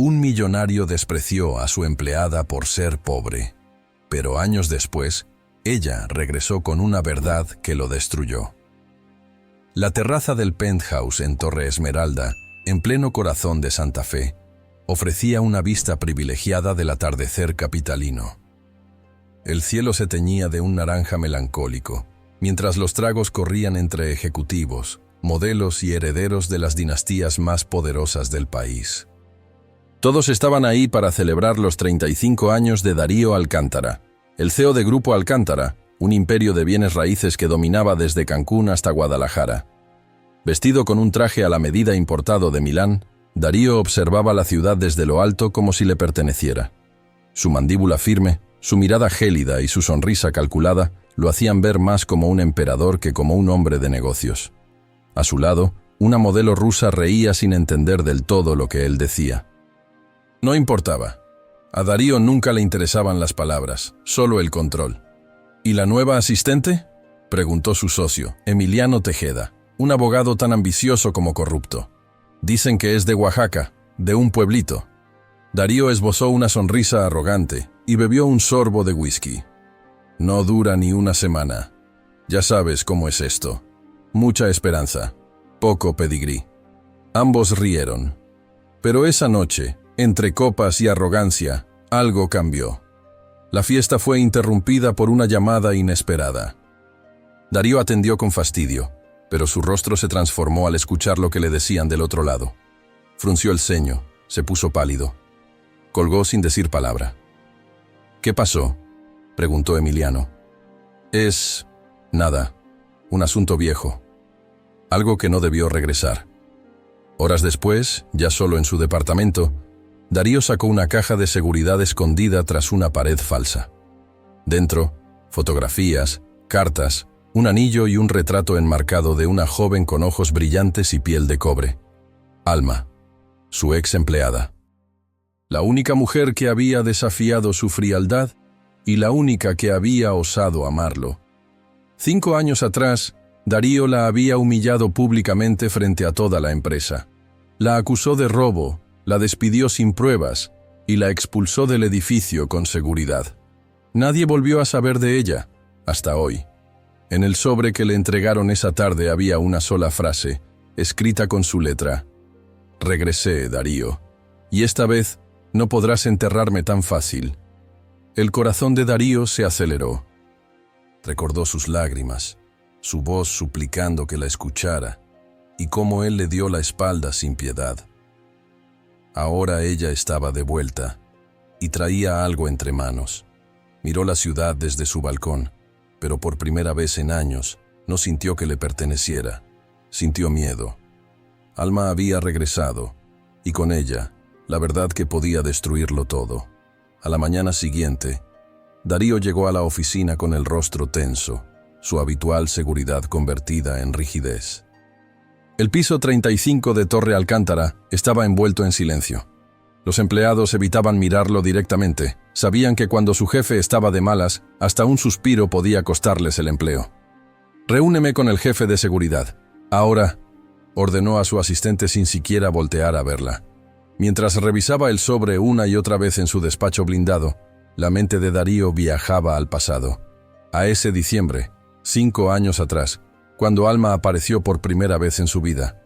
Un millonario despreció a su empleada por ser pobre, pero años después, ella regresó con una verdad que lo destruyó. La terraza del penthouse en Torre Esmeralda, en pleno corazón de Santa Fe, ofrecía una vista privilegiada del atardecer capitalino. El cielo se teñía de un naranja melancólico, mientras los tragos corrían entre ejecutivos, modelos y herederos de las dinastías más poderosas del país. Todos estaban ahí para celebrar los 35 años de Darío Alcántara, el CEO de Grupo Alcántara, un imperio de bienes raíces que dominaba desde Cancún hasta Guadalajara. Vestido con un traje a la medida importado de Milán, Darío observaba la ciudad desde lo alto como si le perteneciera. Su mandíbula firme, su mirada gélida y su sonrisa calculada lo hacían ver más como un emperador que como un hombre de negocios. A su lado, una modelo rusa reía sin entender del todo lo que él decía. No importaba. A Darío nunca le interesaban las palabras, solo el control. ¿Y la nueva asistente?, preguntó su socio, Emiliano Tejeda, un abogado tan ambicioso como corrupto. Dicen que es de Oaxaca, de un pueblito. Darío esbozó una sonrisa arrogante y bebió un sorbo de whisky. No dura ni una semana. Ya sabes cómo es esto. Mucha esperanza, poco pedigrí. Ambos rieron. Pero esa noche, entre copas y arrogancia, algo cambió. La fiesta fue interrumpida por una llamada inesperada. Darío atendió con fastidio, pero su rostro se transformó al escuchar lo que le decían del otro lado. Frunció el ceño, se puso pálido. Colgó sin decir palabra. ¿Qué pasó?, preguntó Emiliano. Es... nada, un asunto viejo. Algo que no debió regresar. Horas después, ya solo en su departamento, Darío sacó una caja de seguridad escondida tras una pared falsa. Dentro, fotografías, cartas, un anillo y un retrato enmarcado de una joven con ojos brillantes y piel de cobre. Alma, su ex empleada. La única mujer que había desafiado su frialdad y la única que había osado amarlo. 5 años atrás, Darío la había humillado públicamente frente a toda la empresa. La acusó de robo, la despidió sin pruebas y la expulsó del edificio con seguridad. Nadie volvió a saber de ella, hasta hoy. En el sobre que le entregaron esa tarde había una sola frase, escrita con su letra. Regresé, Darío, y esta vez no podrás enterrarme tan fácil. El corazón de Darío se aceleró. Recordó sus lágrimas, su voz suplicando que la escuchara, y cómo él le dio la espalda sin piedad. Ahora ella estaba de vuelta, y traía algo entre manos. Miró la ciudad desde su balcón, pero por primera vez en años no sintió que le perteneciera. Sintió miedo. Alma había regresado, y con ella, la verdad que podía destruirlo todo. A la mañana siguiente, Darío llegó a la oficina con el rostro tenso, su habitual seguridad convertida en rigidez. El piso 35 de Torre Alcántara estaba envuelto en silencio. Los empleados evitaban mirarlo directamente. Sabían que cuando su jefe estaba de malas, hasta un suspiro podía costarles el empleo. «Reúneme con el jefe de seguridad. Ahora», ordenó a su asistente sin siquiera voltear a verla. Mientras revisaba el sobre una y otra vez en su despacho blindado, la mente de Darío viajaba al pasado. A ese diciembre, 5 años atrás, cuando Alma apareció por primera vez en su vida.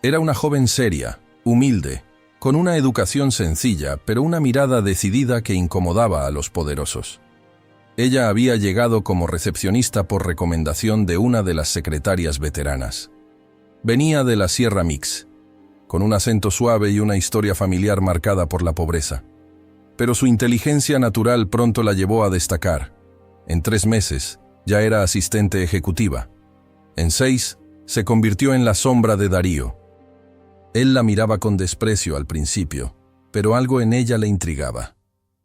Era una joven seria, humilde, con una educación sencilla, pero una mirada decidida que incomodaba a los poderosos. Ella había llegado como recepcionista por recomendación de una de las secretarias veteranas. Venía de la Sierra Mix, con un acento suave y una historia familiar marcada por la pobreza. Pero su inteligencia natural pronto la llevó a destacar. En 3 meses, ya era asistente ejecutiva. En 6, se convirtió en la sombra de Darío. Él la miraba con desprecio al principio, pero algo en ella le intrigaba.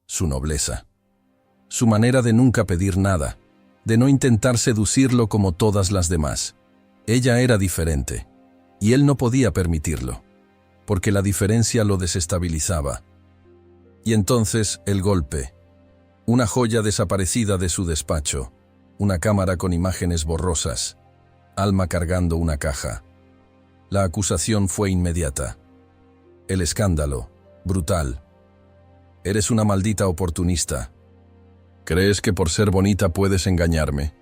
Su nobleza. Su manera de nunca pedir nada, de no intentar seducirlo como todas las demás. Ella era diferente, y él no podía permitirlo, porque la diferencia lo desestabilizaba. Y entonces el golpe. Una joya desaparecida de su despacho, una cámara con imágenes borrosas, Alma cargando una caja. La acusación fue inmediata. El escándalo, brutal. Eres una maldita oportunista. ¿Crees que por ser bonita puedes engañarme?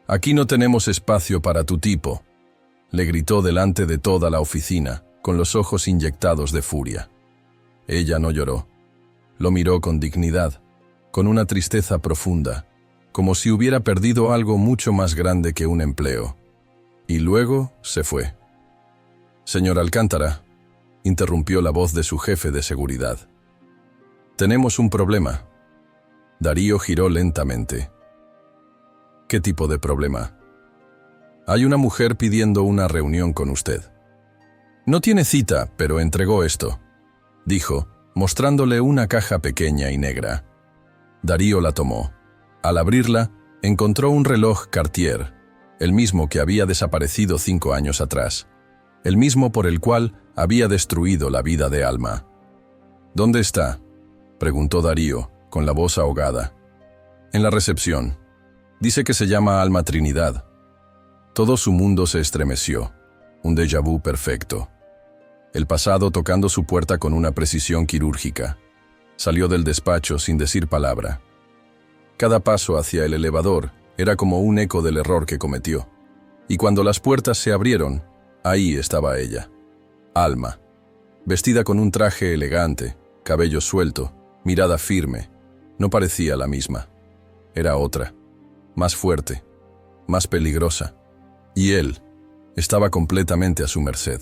Aquí no tenemos espacio para tu tipo, le gritó delante de toda la oficina, con los ojos inyectados de furia. Ella no lloró. Lo miró con dignidad, con una tristeza profunda, como si hubiera perdido algo mucho más grande que un empleo. Y luego se fue. «Señor Alcántara», interrumpió la voz de su jefe de seguridad. «Tenemos un problema». Darío giró lentamente. «¿Qué tipo de problema?» «Hay una mujer pidiendo una reunión con usted». «No tiene cita, pero entregó esto», dijo, mostrándole una caja pequeña y negra. Darío la tomó. Al abrirla, encontró un reloj Cartier, el mismo que había desaparecido 5 años atrás, el mismo por el cual había destruido la vida de Alma. «¿Dónde está?», preguntó Darío, con la voz ahogada. «En la recepción. Dice que se llama Alma Trinidad». Todo su mundo se estremeció, un déjà vu perfecto. El pasado tocando su puerta con una precisión quirúrgica. Salió del despacho sin decir palabra. Cada paso hacia el elevador era como un eco del error que cometió. Y cuando las puertas se abrieron, ahí estaba ella, Alma, vestida con un traje elegante, cabello suelto, mirada firme. No parecía la misma. Era otra, más fuerte, más peligrosa. Y él estaba completamente a su merced.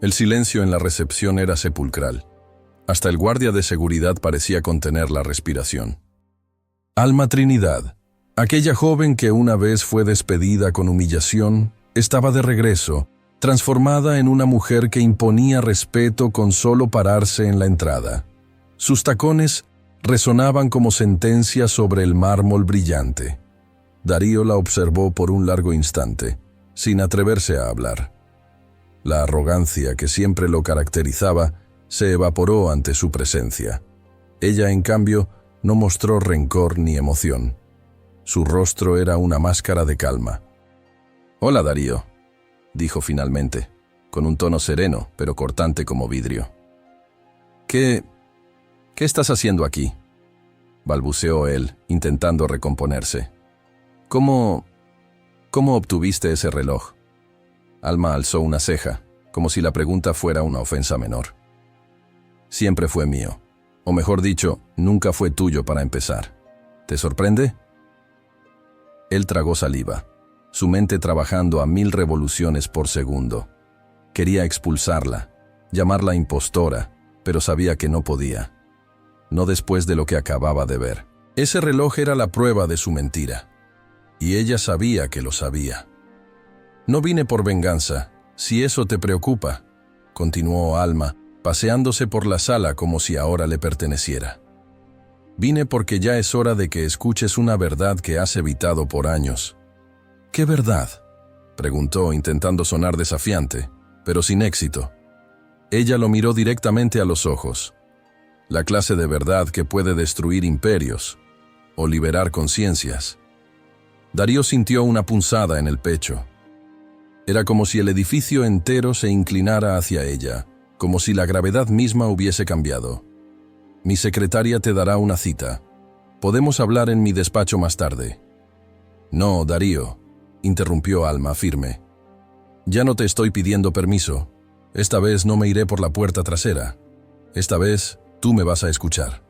El silencio en la recepción era sepulcral. Hasta el guardia de seguridad parecía contener la respiración. Alma Trinidad, aquella joven que una vez fue despedida con humillación, estaba de regreso, transformada en una mujer que imponía respeto con solo pararse en la entrada. Sus tacones resonaban como sentencias sobre el mármol brillante. Darío la observó por un largo instante, sin atreverse a hablar. La arrogancia que siempre lo caracterizaba se evaporó ante su presencia. Ella, en cambio, no mostró rencor ni emoción. Su rostro era una máscara de calma. «Hola, Darío», dijo finalmente, con un tono sereno, pero cortante como vidrio. ¿Qué estás haciendo aquí?», balbuceó él, intentando recomponerse. ¿Cómo obtuviste ese reloj?» Alma alzó una ceja, como si la pregunta fuera una ofensa menor. «Siempre fue mío. O mejor dicho, nunca fue tuyo para empezar. ¿Te sorprende?». Él tragó saliva, su mente trabajando a 1000 revoluciones por segundo. Quería expulsarla, llamarla impostora, pero sabía que no podía. No después de lo que acababa de ver. Ese reloj era la prueba de su mentira. Y ella sabía que lo sabía. «No vine por venganza, si eso te preocupa», continuó Alma, paseándose por la sala como si ahora le perteneciera. «Vine porque ya es hora de que escuches una verdad que has evitado por años». «¿Qué verdad?», preguntó, intentando sonar desafiante, pero sin éxito. Ella lo miró directamente a los ojos. La clase de verdad que puede destruir imperios o liberar conciencias. Darío sintió una punzada en el pecho. Era como si el edificio entero se inclinara hacia ella, como si la gravedad misma hubiese cambiado. «Mi secretaria te dará una cita. Podemos hablar en mi despacho más tarde». «No, Darío», interrumpió Alma firme. «Ya no te estoy pidiendo permiso. Esta vez no me iré por la puerta trasera. Esta vez tú me vas a escuchar».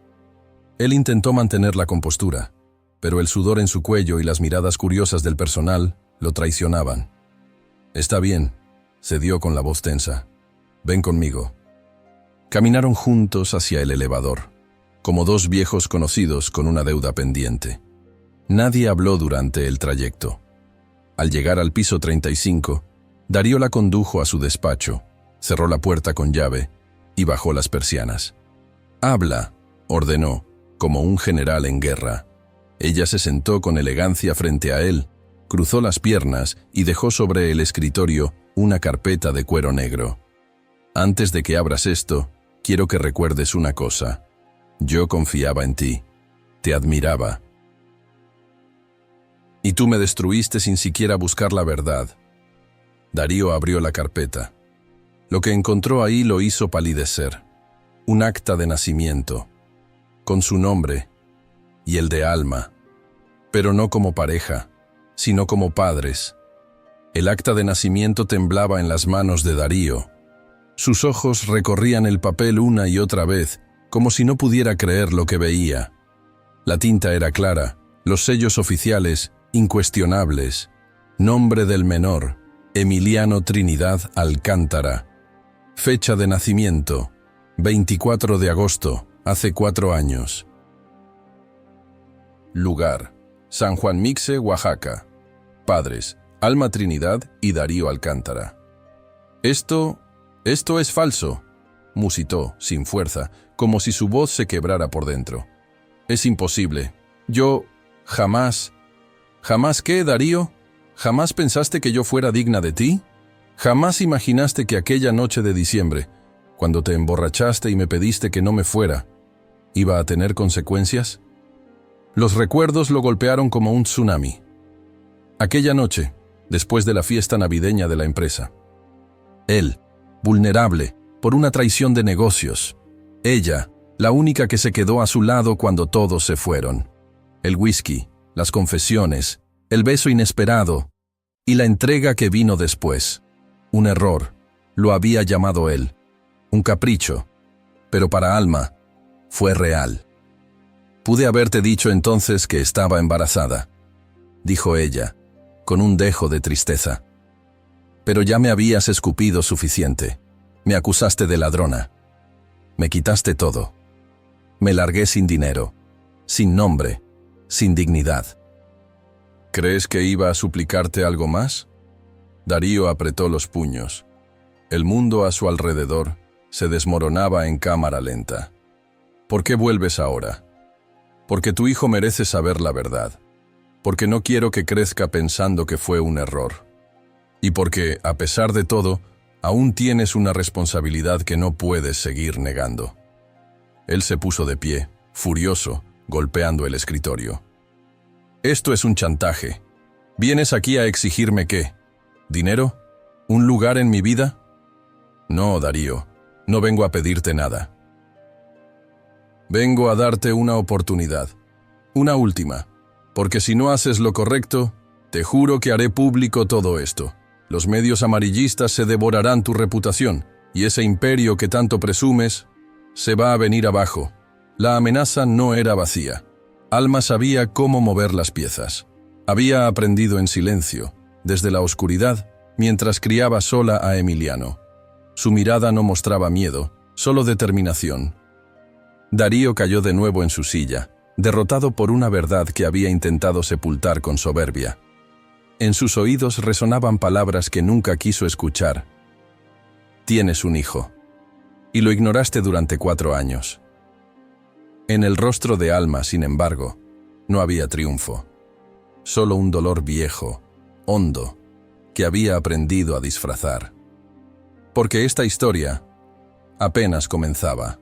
Él intentó mantener la compostura, pero el sudor en su cuello y las miradas curiosas del personal lo traicionaban. «Está bien», cedió con la voz tensa. «Ven conmigo». Caminaron juntos hacia el elevador, como dos viejos conocidos con una deuda pendiente. Nadie habló durante el trayecto. Al llegar al piso 35, Darío la condujo a su despacho, cerró la puerta con llave y bajó las persianas. «Habla», ordenó, como un general en guerra. Ella se sentó con elegancia frente a él, cruzó las piernas y dejó sobre el escritorio una carpeta de cuero negro. «Antes de que abras esto, quiero que recuerdes una cosa. Yo confiaba en ti, te admiraba. Y tú me destruiste sin siquiera buscar la verdad». Darío abrió la carpeta. Lo que encontró ahí lo hizo palidecer. un acta de nacimiento, con su nombre y el de Alma, pero no como pareja, sino como padres. El acta de nacimiento temblaba en las manos de Darío. Sus ojos recorrían el papel una y otra vez, como si no pudiera creer lo que veía. La tinta era clara, los sellos oficiales, incuestionables. Nombre del menor, Emiliano Trinidad Alcántara. Fecha de nacimiento, 24 de agosto, hace 4 años. Lugar, San Juan Mixe, Oaxaca. Padres, Alma Trinidad y Darío Alcántara. Esto es falso, musitó, sin fuerza, como si su voz se quebrara por dentro. Es imposible. Yo, jamás... ¿Jamás qué, Darío? ¿Jamás pensaste que yo fuera digna de ti? ¿Jamás imaginaste que aquella noche de diciembre, cuando te emborrachaste y me pediste que no me fuera, iba a tener consecuencias? Los recuerdos lo golpearon como un tsunami. Aquella noche, después de la fiesta navideña de la empresa. Él, vulnerable, por una traición de negocios. Ella, la única que se quedó a su lado cuando todos se fueron. El whisky, las confesiones, el beso inesperado y la entrega que vino después. Un error, lo había llamado él. Un capricho, pero para Alma fue real. Pude haberte dicho entonces que estaba embarazada, dijo ella, con un dejo de tristeza. Pero ya me habías escupido suficiente. Me acusaste de ladrona. Me quitaste todo. Me largué sin dinero, sin nombre, sin dignidad. ¿Crees que iba a suplicarte algo más? Darío apretó los puños. El mundo a su alrededor se desmoronaba en cámara lenta. ¿Por qué vuelves ahora? Porque tu hijo merece saber la verdad. Porque no quiero que crezca pensando que fue un error. Y porque, a pesar de todo, aún tienes una responsabilidad que no puedes seguir negando. Él se puso de pie, furioso, golpeando el escritorio. Esto es un chantaje. ¿Vienes aquí a exigirme qué? ¿Dinero? ¿Un lugar en mi vida? No, Darío, no vengo a pedirte nada. Vengo a darte una oportunidad. Una última. Porque si no haces lo correcto, te juro que haré público todo esto. Los medios amarillistas se devorarán tu reputación, y ese imperio que tanto presumes se va a venir abajo. La amenaza no era vacía. Alma sabía cómo mover las piezas. Había aprendido en silencio, desde la oscuridad, mientras criaba sola a Emiliano. Su mirada no mostraba miedo, solo determinación. Darío cayó de nuevo en su silla, derrotado por una verdad que había intentado sepultar con soberbia. En sus oídos resonaban palabras que nunca quiso escuchar. Tienes un hijo. Y lo ignoraste durante 4 años. En el rostro de Alma, sin embargo, no había triunfo. Solo un dolor viejo, hondo, que había aprendido a disfrazar. Porque esta historia apenas comenzaba.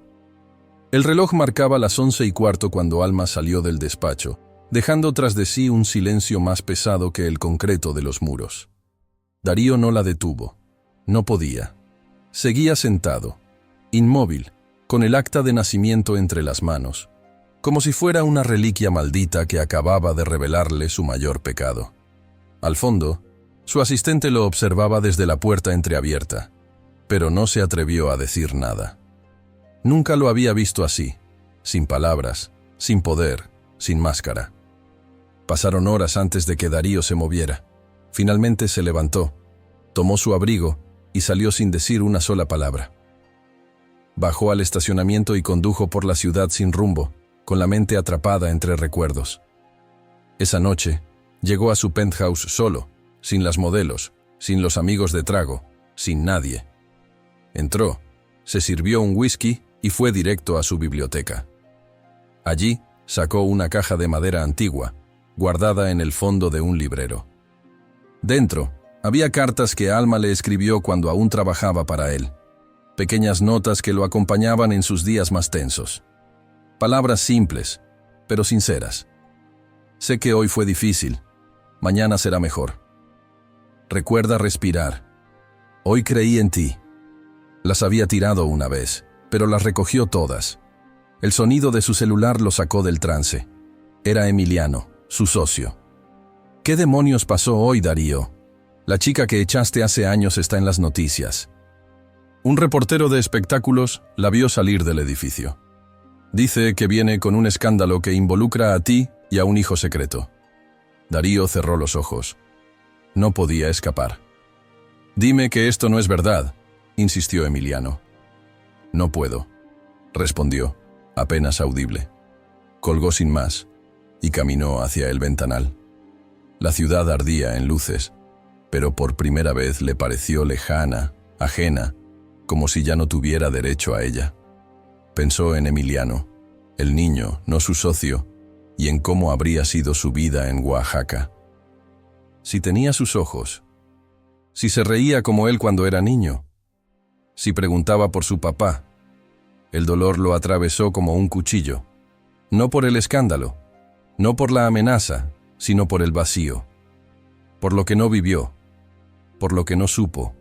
El reloj marcaba las 11:15 cuando Alma salió del despacho, dejando tras de sí un silencio más pesado que el concreto de los muros. Darío no la detuvo. No podía. Seguía sentado, inmóvil, con el acta de nacimiento entre las manos, como si fuera una reliquia maldita que acababa de revelarle su mayor pecado. Al fondo, su asistente lo observaba desde la puerta entreabierta, pero no se atrevió a decir nada. Nunca lo había visto así, sin palabras, sin poder, sin máscara. Pasaron horas antes de que Darío se moviera. Finalmente se levantó, tomó su abrigo y salió sin decir una sola palabra. Bajó al estacionamiento y condujo por la ciudad sin rumbo, con la mente atrapada entre recuerdos. Esa noche, llegó a su penthouse solo, sin las modelos, sin los amigos de trago, sin nadie. Entró, se sirvió un whisky y fue directo a su biblioteca. Allí, sacó una caja de madera antigua, guardada en el fondo de un librero. Dentro, había cartas que Alma le escribió cuando aún trabajaba para él. Pequeñas notas que lo acompañaban en sus días más tensos. Palabras simples, pero sinceras. Sé que hoy fue difícil. Mañana será mejor. Recuerda respirar. Hoy creí en ti. Las había tirado una vez, pero las recogió todas. El sonido de su celular lo sacó del trance. Era Emiliano, su socio. ¿Qué demonios pasó hoy, Darío? La chica que echaste hace años está en las noticias. Un reportero de espectáculos la vio salir del edificio. Dice que viene con un escándalo que involucra a ti y a un hijo secreto. Darío cerró los ojos. No podía escapar. Dime que esto no es verdad, insistió Emiliano. No puedo, respondió, apenas audible. Colgó sin más y caminó hacia el ventanal. La ciudad ardía en luces, pero por primera vez le pareció lejana, ajena, como si ya no tuviera derecho a ella. Pensó en Emiliano, el niño, no su socio, y en cómo habría sido su vida en Oaxaca. Si tenía sus ojos, si se reía como él cuando era niño, si preguntaba por su papá, el dolor lo atravesó como un cuchillo, no por el escándalo, no por la amenaza, sino por el vacío, por lo que no vivió, por lo que no supo.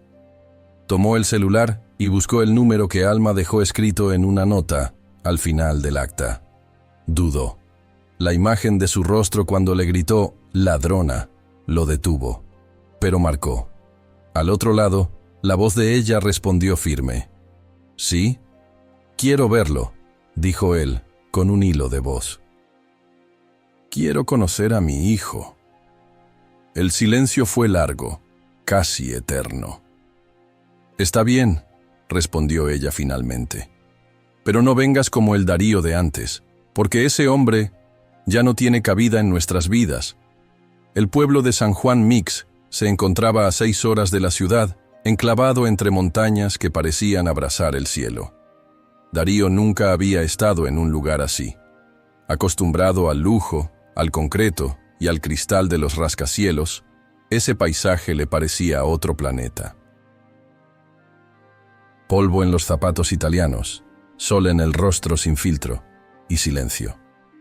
Tomó el celular y buscó el número que Alma dejó escrito en una nota al final del acta. Dudó. La imagen de su rostro cuando le gritó «ladrona» lo detuvo, pero marcó. Al otro lado, la voz de ella respondió firme. «¿Sí? Quiero verlo», dijo él, con un hilo de voz. «Quiero conocer a mi hijo». El silencio fue largo, casi eterno. «Está bien», respondió ella finalmente. «Pero no vengas como el Darío de antes, porque ese hombre ya no tiene cabida en nuestras vidas». El pueblo de San Juan Mix se encontraba a 6 horas de la ciudad, enclavado entre montañas que parecían abrazar el cielo. Darío nunca había estado en un lugar así. Acostumbrado al lujo, al concreto y al cristal de los rascacielos, ese paisaje le parecía otro planeta. Polvo en los zapatos italianos, sol en el rostro sin filtro y silencio.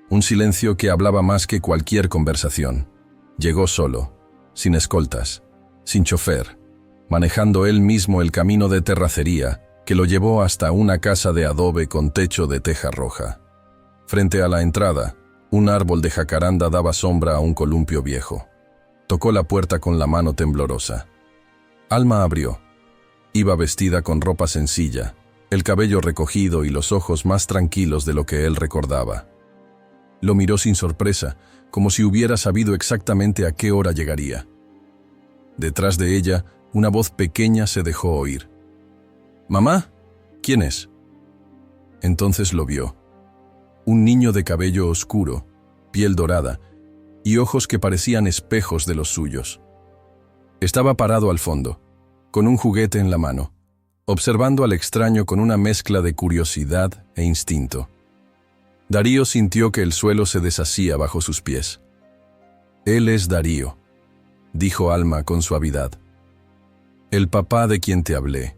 Un silencio que hablaba más que cualquier conversación. Llegó solo, sin escoltas, sin chofer, manejando él mismo el camino de terracería que lo llevó hasta una casa de adobe con techo de teja roja. Frente a la entrada, un árbol de jacaranda daba sombra a un columpio viejo. Tocó la puerta con la mano temblorosa. Alma abrió. Iba vestida con ropa sencilla, el cabello recogido y los ojos más tranquilos de lo que él recordaba. Lo miró sin sorpresa, como si hubiera sabido exactamente a qué hora llegaría. Detrás de ella, una voz pequeña se dejó oír. «¿Mamá? ¿Quién es?» Entonces lo vio. Un niño de cabello oscuro, piel dorada y ojos que parecían espejos de los suyos. Estaba parado al fondo, con un juguete en la mano, observando al extraño con una mezcla de curiosidad e instinto. Darío sintió que el suelo se deshacía bajo sus pies. «Él es Darío», dijo Alma con suavidad. «El papá de quien te hablé».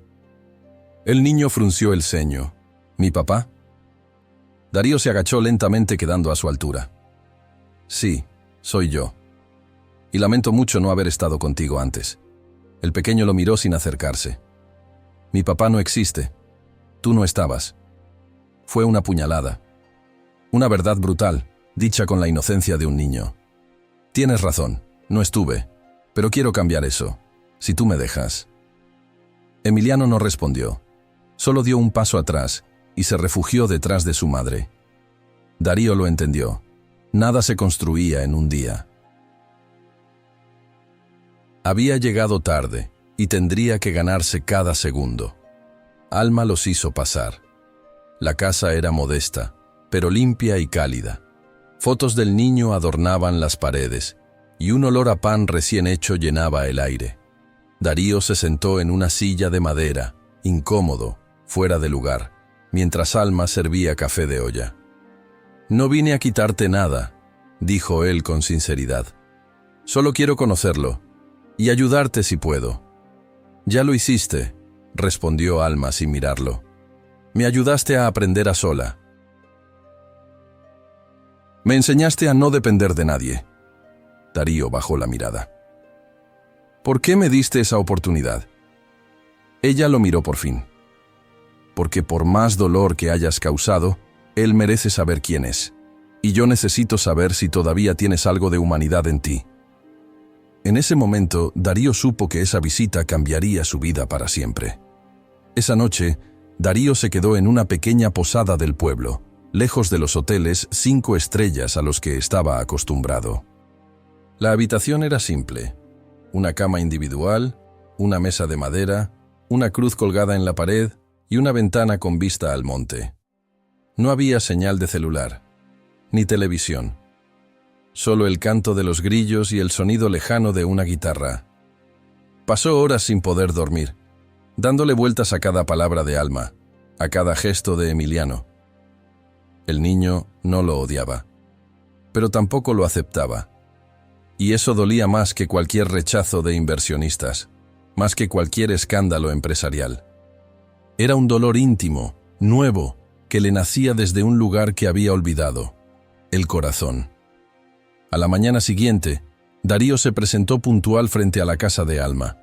El niño frunció el ceño. «¿Mi papá?» Darío se agachó lentamente quedando a su altura. «Sí, soy yo. Y lamento mucho no haber estado contigo antes». El pequeño lo miró sin acercarse. «Mi papá no existe. Tú no estabas. Fue una puñalada. Una verdad brutal, dicha con la inocencia de un niño. Tienes razón, no estuve, pero quiero cambiar eso, si tú me dejas». Emiliano no respondió. Solo dio un paso atrás y se refugió detrás de su madre. Darío lo entendió. Nada se construía en un día. Había llegado tarde y tendría que ganarse cada segundo. Alma los hizo pasar. La casa era modesta, pero limpia y cálida. Fotos del niño adornaban las paredes y un olor a pan recién hecho llenaba el aire. Darío se sentó en una silla de madera, incómodo, fuera de lugar, mientras Alma servía café de olla. «No vine a quitarte nada», dijo él con sinceridad. «Solo quiero conocerlo y ayudarte si puedo». «Ya lo hiciste», respondió Alma sin mirarlo. «Me ayudaste a aprender a sola. Me enseñaste a no depender de nadie». Darío bajó la mirada. «¿Por qué me diste esa oportunidad?» Ella lo miró por fin. porque por más dolor que hayas causado, él merece saber quién es. Y yo necesito saber si todavía tienes algo de humanidad en ti. En ese momento, Darío supo que esa visita cambiaría su vida para siempre. Esa noche, Darío se quedó en una pequeña posada del pueblo, lejos de los hoteles 5 estrellas a los que estaba acostumbrado. La habitación era simple: una cama individual, una mesa de madera, una cruz colgada en la pared y una ventana con vista al monte. No había señal de celular, ni televisión. Solo el canto de los grillos y el sonido lejano de una guitarra. Pasó horas sin poder dormir, dándole vueltas a cada palabra de Alma, a cada gesto de Emiliano. El niño no lo odiaba, pero tampoco lo aceptaba. Y eso dolía más que cualquier rechazo de inversionistas, más que cualquier escándalo empresarial. Era un dolor íntimo, nuevo, que le nacía desde un lugar que había olvidado: el corazón. A la mañana siguiente, Darío se presentó puntual frente a la casa de Alma.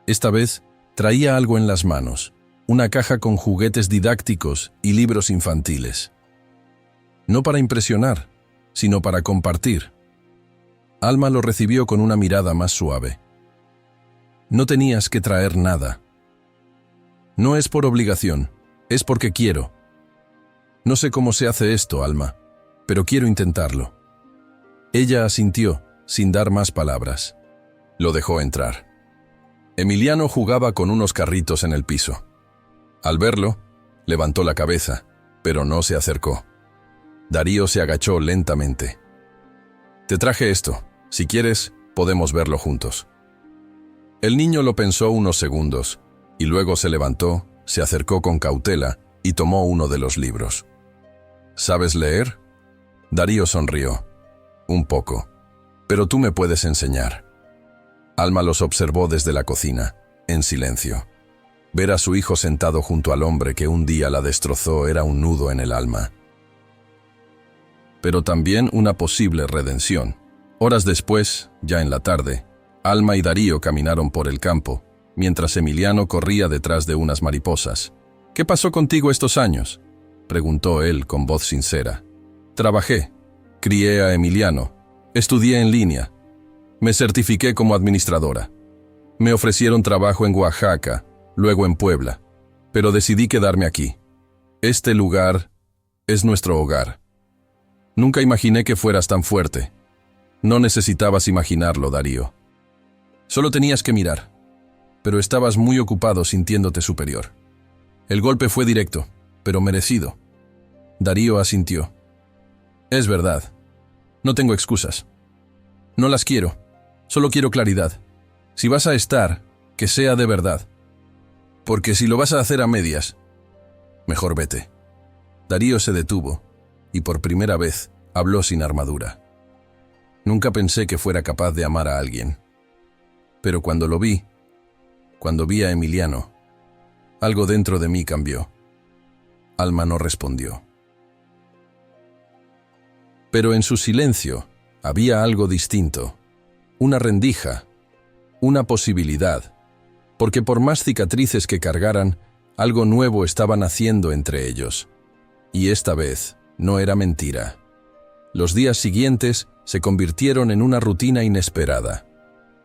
Esta vez, traía algo en las manos: una caja con juguetes didácticos y libros infantiles. No para impresionar, sino para compartir. Alma lo recibió con una mirada más suave. No tenías que traer nada. No es por obligación, es porque quiero. No sé cómo se hace esto, Alma, pero quiero intentarlo. Ella asintió, sin dar más palabras. Lo dejó entrar. Emiliano jugaba con unos carritos en el piso. Al verlo, levantó la cabeza, pero no se acercó. Darío se agachó lentamente. Te traje esto. Si quieres, podemos verlo juntos. El niño lo pensó unos segundos, y luego se levantó, se acercó con cautela y tomó uno de los libros. ¿Sabes leer? Darío sonrió. Un poco. Pero tú me puedes enseñar. Alma los observó desde la cocina, en silencio. Ver a su hijo sentado junto al hombre que un día la destrozó era un nudo en el alma. Pero también una posible redención. Horas después, ya en la tarde, Alma y Darío caminaron por el campo, mientras Emiliano corría detrás de unas mariposas. ¿Qué pasó contigo estos años?, preguntó él con voz sincera. Trabajé, crié a Emiliano, estudié en línea, me certifiqué como administradora. Me ofrecieron trabajo en Oaxaca, luego en Puebla, pero decidí quedarme aquí. Este lugar es nuestro hogar. Nunca imaginé que fueras tan fuerte. No necesitabas imaginarlo, Darío. Solo tenías que mirar, pero estabas muy ocupado sintiéndote superior. El golpe fue directo, pero merecido. Darío asintió. Es verdad. No tengo excusas. No las quiero. Solo quiero claridad. Si vas a estar, que sea de verdad. Porque si lo vas a hacer a medias, mejor vete. Darío se detuvo y por primera vez habló sin armadura. Nunca pensé que fuera capaz de amar a alguien. Pero cuando vi a Emiliano, algo dentro de mí cambió. Alma no respondió. Pero en su silencio había algo distinto, una rendija, una posibilidad, porque por más cicatrices que cargaran, algo nuevo estaba naciendo entre ellos. Y esta vez no era mentira. Los días siguientes se convirtieron en una rutina inesperada.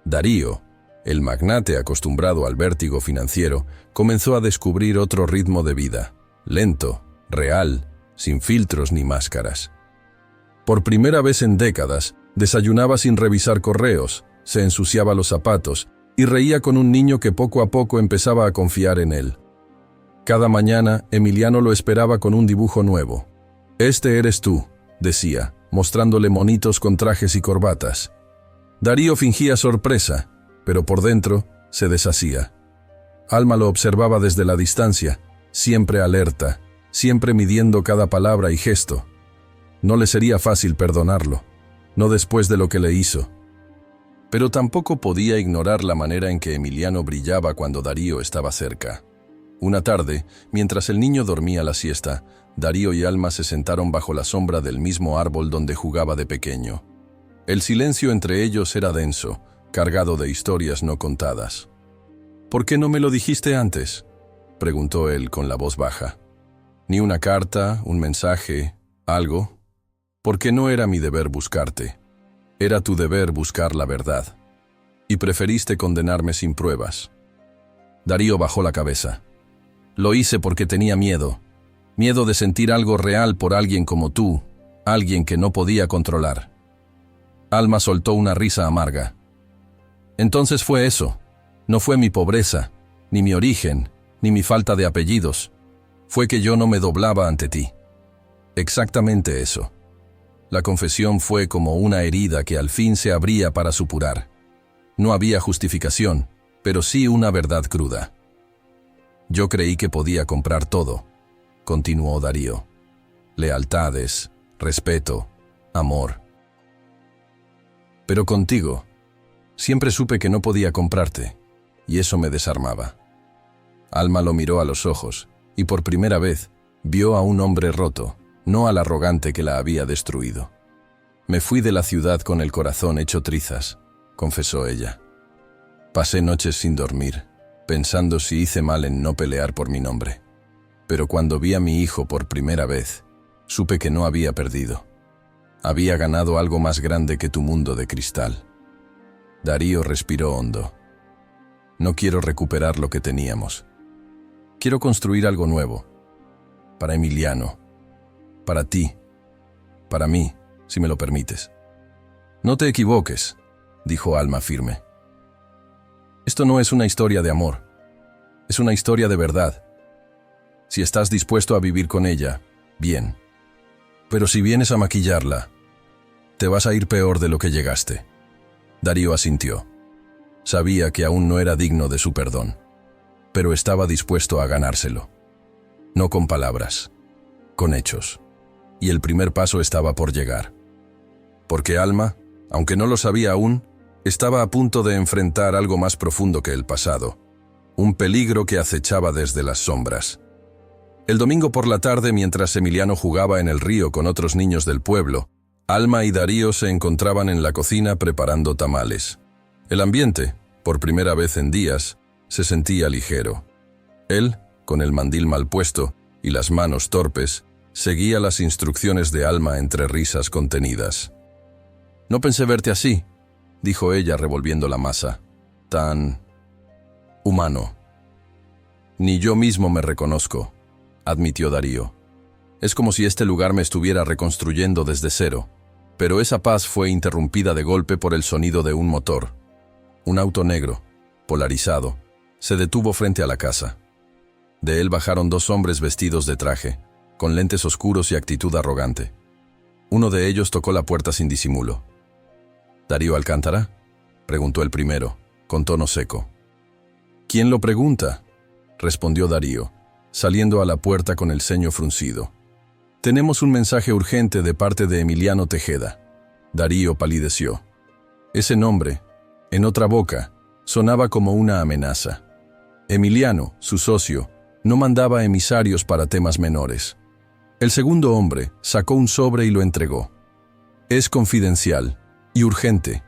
Darío, el magnate acostumbrado al vértigo financiero, comenzó a descubrir otro ritmo de vida, lento, real, sin filtros ni máscaras. Por primera vez en décadas, desayunaba sin revisar correos, se ensuciaba los zapatos y reía con un niño que poco a poco empezaba a confiar en él. Cada mañana, Emiliano lo esperaba con un dibujo nuevo. «Este eres tú», decía, mostrándole monitos con trajes y corbatas. Darío fingía sorpresa, pero por dentro se deshacía. Alma lo observaba desde la distancia, siempre alerta, siempre midiendo cada palabra y gesto. No le sería fácil perdonarlo, no después de lo que le hizo. Pero tampoco podía ignorar la manera en que Emiliano brillaba cuando Darío estaba cerca. Una tarde, mientras el niño dormía la siesta, Darío y Alma se sentaron bajo la sombra del mismo árbol donde jugaba de pequeño. El silencio entre ellos era denso, cargado de historias no contadas. «¿Por qué no me lo dijiste antes?», preguntó él con la voz baja. ¿Ni una carta, un mensaje, algo? Porque no era mi deber buscarte. Era tu deber buscar la verdad. Y preferiste condenarme sin pruebas. Darío bajó la cabeza. Lo hice porque tenía miedo. Miedo de sentir algo real por alguien como tú, alguien que no podía controlar. Alma soltó una risa amarga. Entonces fue eso. No fue mi pobreza, ni mi origen, ni mi falta de apellidos. Fue que yo no me doblaba ante ti. Exactamente eso. La confesión fue como una herida que al fin se abría para supurar. No había justificación, pero sí una verdad cruda. Yo creí que podía comprar todo, continuó Darío. Lealtades, respeto, amor. Pero contigo, siempre supe que no podía comprarte, y eso me desarmaba. Alma lo miró a los ojos, y por primera vez vio a un hombre roto, no al arrogante que la había destruido. Me fui de la ciudad con el corazón hecho trizas, confesó ella. Pasé noches sin dormir, pensando si hice mal en no pelear por mi nombre. Pero cuando vi a mi hijo por primera vez, supe que no había perdido. Había ganado algo más grande que tu mundo de cristal. Darío respiró hondo. No quiero recuperar lo que teníamos. Quiero construir algo nuevo. Para Emiliano. Para ti. Para mí, si me lo permites. No te equivoques, dijo Alma firme. Esto no es una historia de amor. Es una historia de verdad. Si estás dispuesto a vivir con ella, bien. Pero si vienes a maquillarla, te vas a ir peor de lo que llegaste. Darío asintió. Sabía que aún no era digno de su perdón, pero estaba dispuesto a ganárselo. No con palabras, con hechos. Y el primer paso estaba por llegar. Porque Alma, aunque no lo sabía aún, estaba a punto de enfrentar algo más profundo que el pasado, un peligro que acechaba desde las sombras. El domingo por la tarde, mientras Emiliano jugaba en el río con otros niños del pueblo, Alma y Darío se encontraban en la cocina preparando tamales. El ambiente, por primera vez en días, se sentía ligero. Él, con el mandil mal puesto y las manos torpes, seguía las instrucciones de Alma entre risas contenidas. «No pensé verte así», dijo ella revolviendo la masa. «Tan... humano». «Ni yo mismo me reconozco», admitió Darío. «Es como si este lugar me estuviera reconstruyendo desde cero». Pero esa paz fue interrumpida de golpe por el sonido de un motor. Un auto negro, polarizado, se detuvo frente a la casa. De él bajaron dos hombres vestidos de traje, con lentes oscuros y actitud arrogante. Uno de ellos tocó la puerta sin disimulo. «¿Darío Alcántara?», preguntó el primero, con tono seco. «¿Quién lo pregunta?», respondió Darío, saliendo a la puerta con el ceño fruncido. «Tenemos un mensaje urgente de parte de Emiliano Tejeda». Darío palideció. Ese nombre, en otra boca, sonaba como una amenaza. Emiliano, su socio, no mandaba emisarios para temas menores. El segundo hombre sacó un sobre y lo entregó. «Es confidencial y urgente».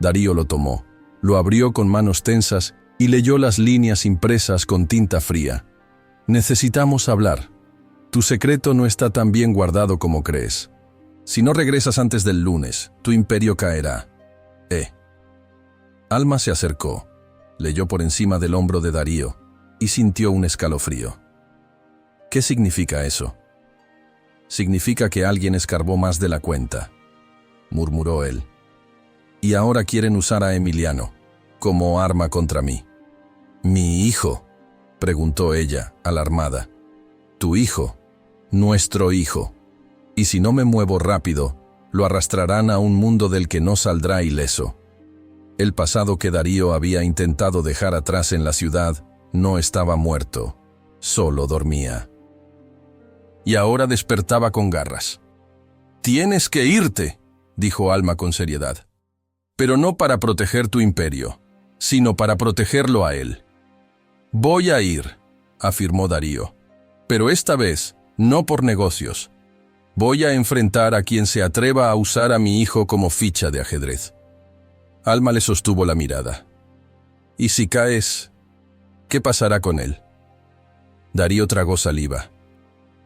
Darío lo tomó, lo abrió con manos tensas y leyó las líneas impresas con tinta fría. «Necesitamos hablar. Tu secreto no está tan bien guardado como crees. Si no regresas antes del lunes, tu imperio caerá. Alma se acercó, leyó por encima del hombro de Darío y sintió un escalofrío. «¿Qué significa eso?» «Significa que alguien escarbó más de la cuenta», murmuró él. «Y ahora quieren usar a Emiliano como arma contra mí». «¿Mi hijo?», preguntó ella, alarmada. «Tu hijo, nuestro hijo. Y si no me muevo rápido, lo arrastrarán a un mundo del que no saldrá ileso». El pasado que Darío había intentado dejar atrás en la ciudad no estaba muerto, solo dormía. Y ahora despertaba con garras. «Tienes que irte», dijo Alma con seriedad. «Pero no para proteger tu imperio, sino para protegerlo a él». «Voy a ir», afirmó Darío. «Pero esta vez, no por negocios. Voy a enfrentar a quien se atreva a usar a mi hijo como ficha de ajedrez». Alma le sostuvo la mirada. «¿Y si caes, qué pasará con él?». Darío tragó saliva.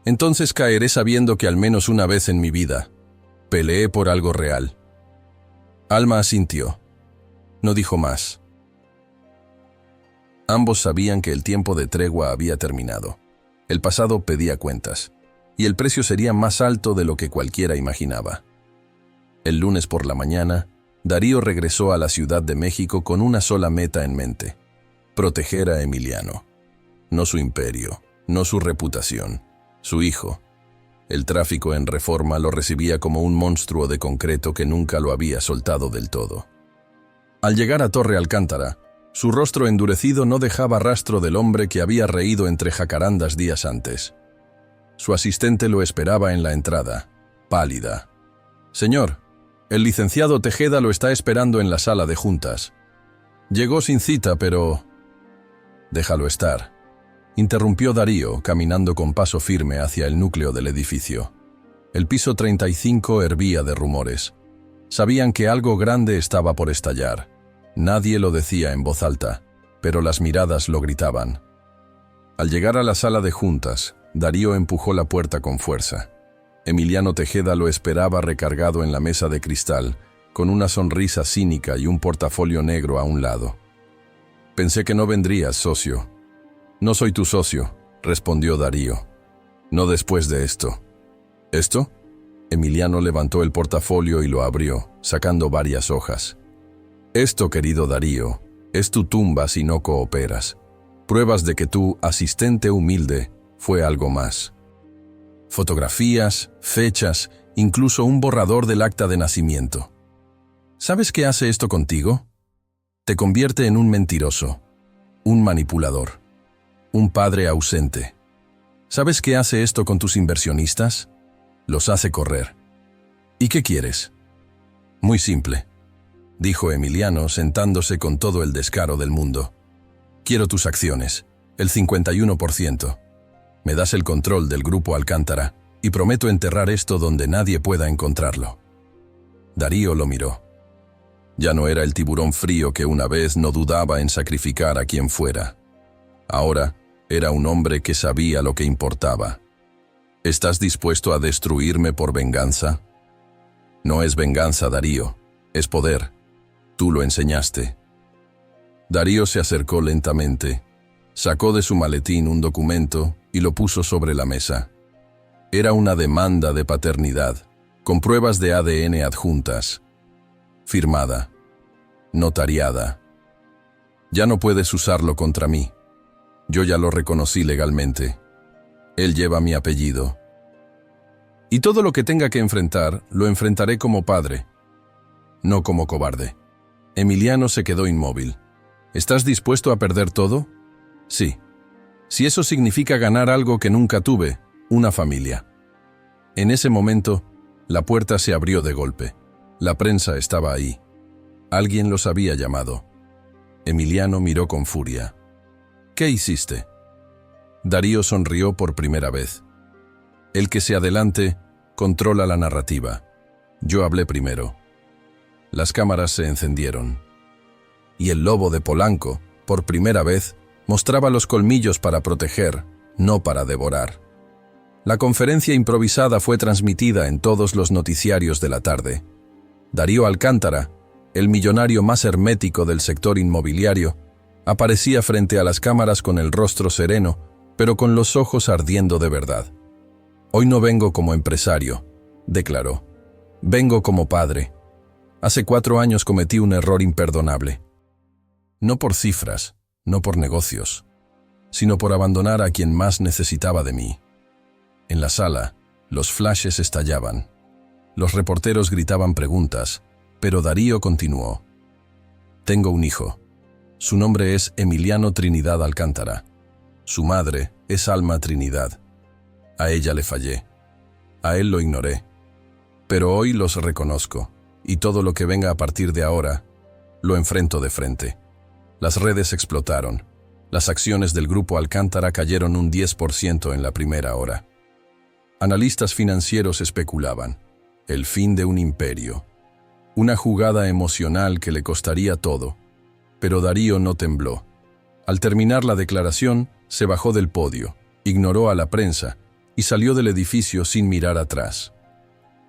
Entonces caeré sabiendo que al menos una vez en mi vida peleé por algo real. Alma asintió. No dijo más. Ambos sabían que el tiempo de tregua había terminado. El pasado pedía cuentas, y el precio sería más alto de lo que cualquiera imaginaba. El lunes por la mañana, Darío regresó a la Ciudad de México con una sola meta en mente: proteger a Emiliano. No su imperio, no su reputación, su hijo. El tráfico en Reforma lo recibía como un monstruo de concreto que nunca lo había soltado del todo. Al llegar a Torre Alcántara, su rostro endurecido no dejaba rastro del hombre que había reído entre jacarandas días antes. Su asistente lo esperaba en la entrada, pálida. «Señor, el licenciado Tejeda lo está esperando en la sala de juntas. Llegó sin cita, pero...» «Déjalo estar», interrumpió Darío, caminando con paso firme hacia el núcleo del edificio. El piso 35 hervía de rumores. Sabían que algo grande estaba por estallar. Nadie lo decía en voz alta, pero las miradas lo gritaban. Al llegar a la sala de juntas, Darío empujó la puerta con fuerza. Emiliano Tejeda lo esperaba recargado en la mesa de cristal, con una sonrisa cínica y un portafolio negro a un lado. «Pensé que no vendrías, socio». «No soy tu socio», respondió Darío. «No después de esto». «¿Esto?» Emiliano levantó el portafolio y lo abrió, sacando varias hojas. «Esto, querido Darío, es tu tumba si no cooperas. Pruebas de que tu asistente humilde fue algo más. Fotografías, fechas, incluso un borrador del acta de nacimiento. ¿Sabes qué hace esto contigo? Te convierte en un mentiroso, un manipulador, un padre ausente. ¿Sabes qué hace esto con tus inversionistas? Los hace correr. ¿Y qué quieres?» «Muy simple», dijo Emiliano, sentándose con todo el descaro del mundo. «Quiero tus acciones, el 51%. Me das el control del Grupo Alcántara y prometo enterrar esto donde nadie pueda encontrarlo». Darío lo miró. Ya no era el tiburón frío que una vez no dudaba en sacrificar a quien fuera. Ahora era un hombre que sabía lo que importaba. «¿Estás dispuesto a destruirme por venganza?» «No es venganza, Darío, es poder. Tú lo enseñaste». Darío se acercó lentamente, sacó de su maletín un documento y lo puso sobre la mesa. Era una demanda de paternidad, con pruebas de ADN adjuntas. Firmada. Notariada. «Ya no puedes usarlo contra mí. Yo ya lo reconocí legalmente. Él lleva mi apellido. Y todo lo que tenga que enfrentar, lo enfrentaré como padre, no como cobarde». Emiliano se quedó inmóvil. «¿Estás dispuesto a perder todo?» «Sí. Si eso significa ganar algo que nunca tuve, una familia». En ese momento, la puerta se abrió de golpe. La prensa estaba ahí. Alguien los había llamado. Emiliano miró con furia. «¿Qué hiciste?» Darío sonrió por primera vez. «El que se adelante, controla la narrativa. Yo hablé primero». Las cámaras se encendieron. Y el lobo de Polanco, por primera vez, mostraba los colmillos para proteger, no para devorar. La conferencia improvisada fue transmitida en todos los noticiarios de la tarde. Darío Alcántara, el millonario más hermético del sector inmobiliario, aparecía frente a las cámaras con el rostro sereno, pero con los ojos ardiendo de verdad. «Hoy no vengo como empresario», declaró. «Vengo como padre. Hace 4 años cometí un error imperdonable. No por cifras, no por negocios, sino por abandonar a quien más necesitaba de mí». En la sala, los flashes estallaban. Los reporteros gritaban preguntas, pero Darío continuó. «Tengo un hijo. Su nombre es Emiliano Trinidad Alcántara. Su madre es Alma Trinidad. A ella le fallé. A él lo ignoré. Pero hoy los reconozco, y todo lo que venga a partir de ahora, lo enfrento de frente». Las redes explotaron. Las acciones del Grupo Alcántara cayeron un 10% en la primera hora. Analistas financieros especulaban. El fin de un imperio. Una jugada emocional que le costaría todo. Pero Darío no tembló. Al terminar la declaración, se bajó del podio, Ignoró a la prensa y salió del edificio sin mirar atrás.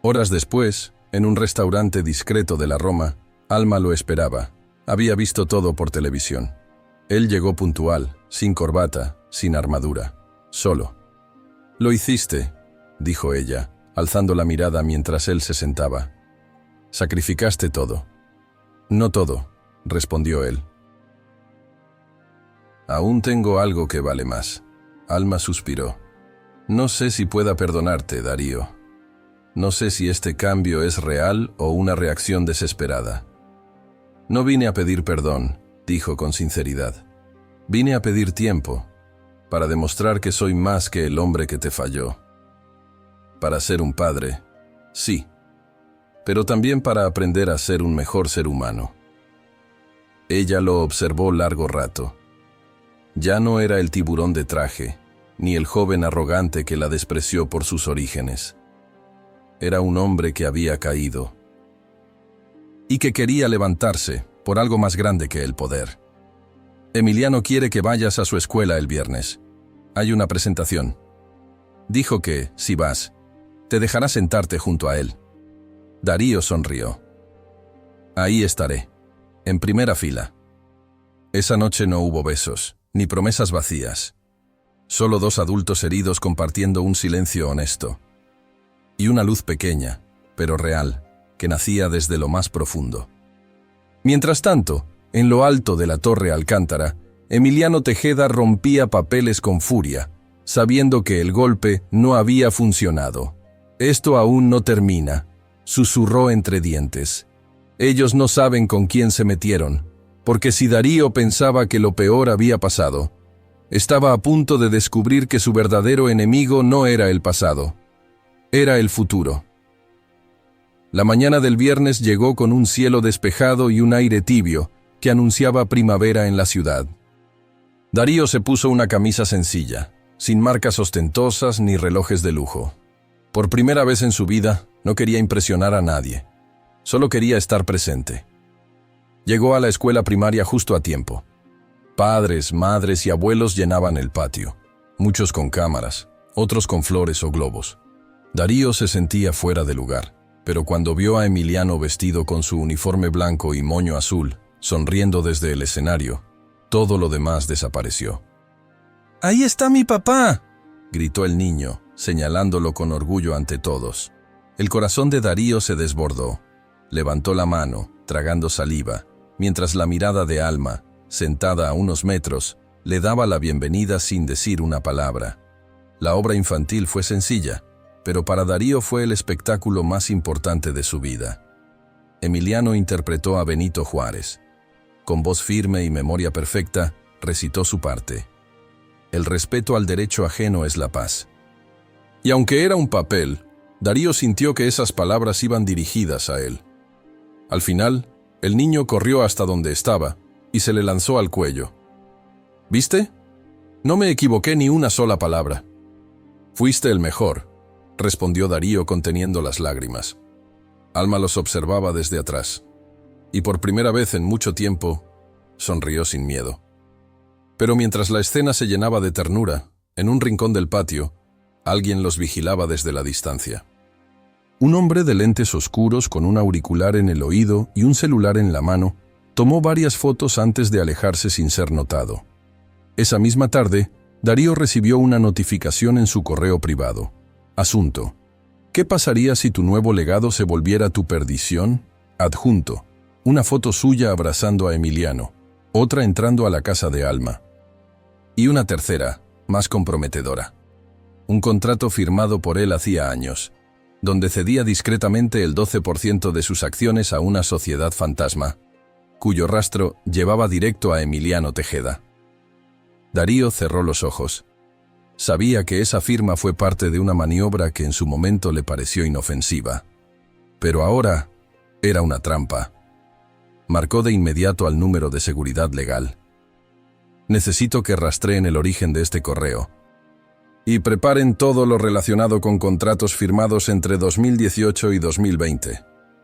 Horas después, en un restaurante discreto de la Roma, Alma lo esperaba. Había visto todo por televisión. Él llegó puntual, sin corbata, sin armadura, solo. «Lo hiciste», dijo ella, alzando la mirada mientras él se sentaba. «Sacrificaste todo». «No todo», respondió él. «Aún tengo algo que vale más». Alma suspiró. «No sé si pueda perdonarte, Darío. No sé si este cambio es real o una reacción desesperada». «No vine a pedir perdón», dijo con sinceridad. «Vine a pedir tiempo, para demostrar que soy más que el hombre que te falló. Para ser un padre, sí, pero también para aprender a ser un mejor ser humano». Ella lo observó largo rato. Ya no era el tiburón de traje, ni el joven arrogante que la despreció por sus orígenes. Era un hombre que había caído y que quería levantarse por algo más grande que el poder. «Emiliano quiere que vayas a su escuela el viernes. Hay una presentación. Dijo que, si vas, te dejará sentarte junto a él». Darío sonrió. «Ahí estaré, en primera fila». Esa noche no hubo besos, ni promesas vacías. Solo dos adultos heridos compartiendo un silencio honesto. Y una luz pequeña, pero real, que nacía desde lo más profundo. Mientras tanto, en lo alto de la Torre Alcántara, Emiliano Tejeda rompía papeles con furia, sabiendo que el golpe no había funcionado. «Esto aún no termina», susurró entre dientes. «Ellos no saben con quién se metieron, porque si Darío pensaba que lo peor había pasado, estaba a punto de descubrir que su verdadero enemigo no era el pasado, era el futuro». La mañana del viernes llegó con un cielo despejado y un aire tibio que anunciaba primavera en la ciudad. Darío se puso una camisa sencilla, sin marcas ostentosas ni relojes de lujo. Por primera vez en su vida, no quería impresionar a nadie. Solo quería estar presente. Llegó a la escuela primaria justo a tiempo. Padres, madres y abuelos llenaban el patio, muchos con cámaras, otros con flores o globos. Darío se sentía fuera de lugar, pero cuando vio a Emiliano vestido con su uniforme blanco y moño azul, sonriendo desde el escenario, todo lo demás desapareció. «¡Ahí está mi papá!», gritó el niño, señalándolo con orgullo ante todos. El corazón de Darío se desbordó. Levantó la mano, tragando saliva, mientras la mirada de Alma, sentada a unos metros, le daba la bienvenida sin decir una palabra. La obra infantil fue sencilla, pero para Darío fue el espectáculo más importante de su vida. Emiliano interpretó a Benito Juárez. Con voz firme y memoria perfecta, recitó su parte. «El respeto al derecho ajeno es la paz». Y aunque era un papel, Darío sintió que esas palabras iban dirigidas a él. Al final, el niño corrió hasta donde estaba y se le lanzó al cuello. «¿Viste? No me equivoqué ni una sola palabra». «Fuiste el mejor», respondió Darío conteniendo las lágrimas. Alma los observaba desde atrás, y por primera vez en mucho tiempo, sonrió sin miedo. Pero mientras la escena se llenaba de ternura, en un rincón del patio, alguien los vigilaba desde la distancia. Un hombre de lentes oscuros con un auricular en el oído y un celular en la mano, tomó varias fotos antes de alejarse sin ser notado. Esa misma tarde, Darío recibió una notificación en su correo privado. Asunto: ¿qué pasaría si tu nuevo legado se volviera tu perdición? Adjunto: una foto suya abrazando a Emiliano, otra entrando a la casa de Alma. Y una tercera, más comprometedora. Un contrato firmado por él hacía años, donde cedía discretamente el 12% de sus acciones a una sociedad fantasma, cuyo rastro llevaba directo a Emiliano Tejeda. Darío cerró los ojos. Sabía que esa firma fue parte de una maniobra que en su momento le pareció inofensiva, pero ahora era una trampa. Marcó de inmediato al número de seguridad legal. «Necesito que rastreen el origen de este correo y preparen todo lo relacionado con contratos firmados entre 2018 y 2020.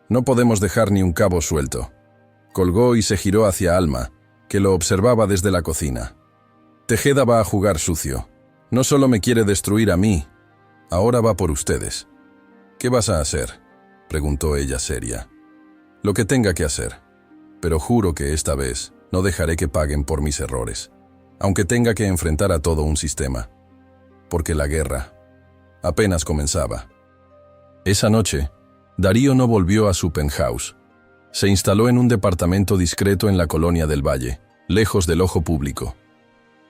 No podemos dejar ni un cabo suelto». Colgó y se giró hacia Alma, que lo observaba desde la cocina. «Tejeda va a jugar sucio. No solo me quiere destruir a mí, ahora va por ustedes. ¿Qué vas a hacer?, preguntó ella seria. Lo que tenga que hacer, pero juro que esta vez no dejaré que paguen por mis errores, aunque tenga que enfrentar a todo un sistema, porque la guerra apenas comenzaba. Esa noche, Darío no volvió a su penthouse. Se instaló en un departamento discreto en la colonia del Valle, lejos del ojo público.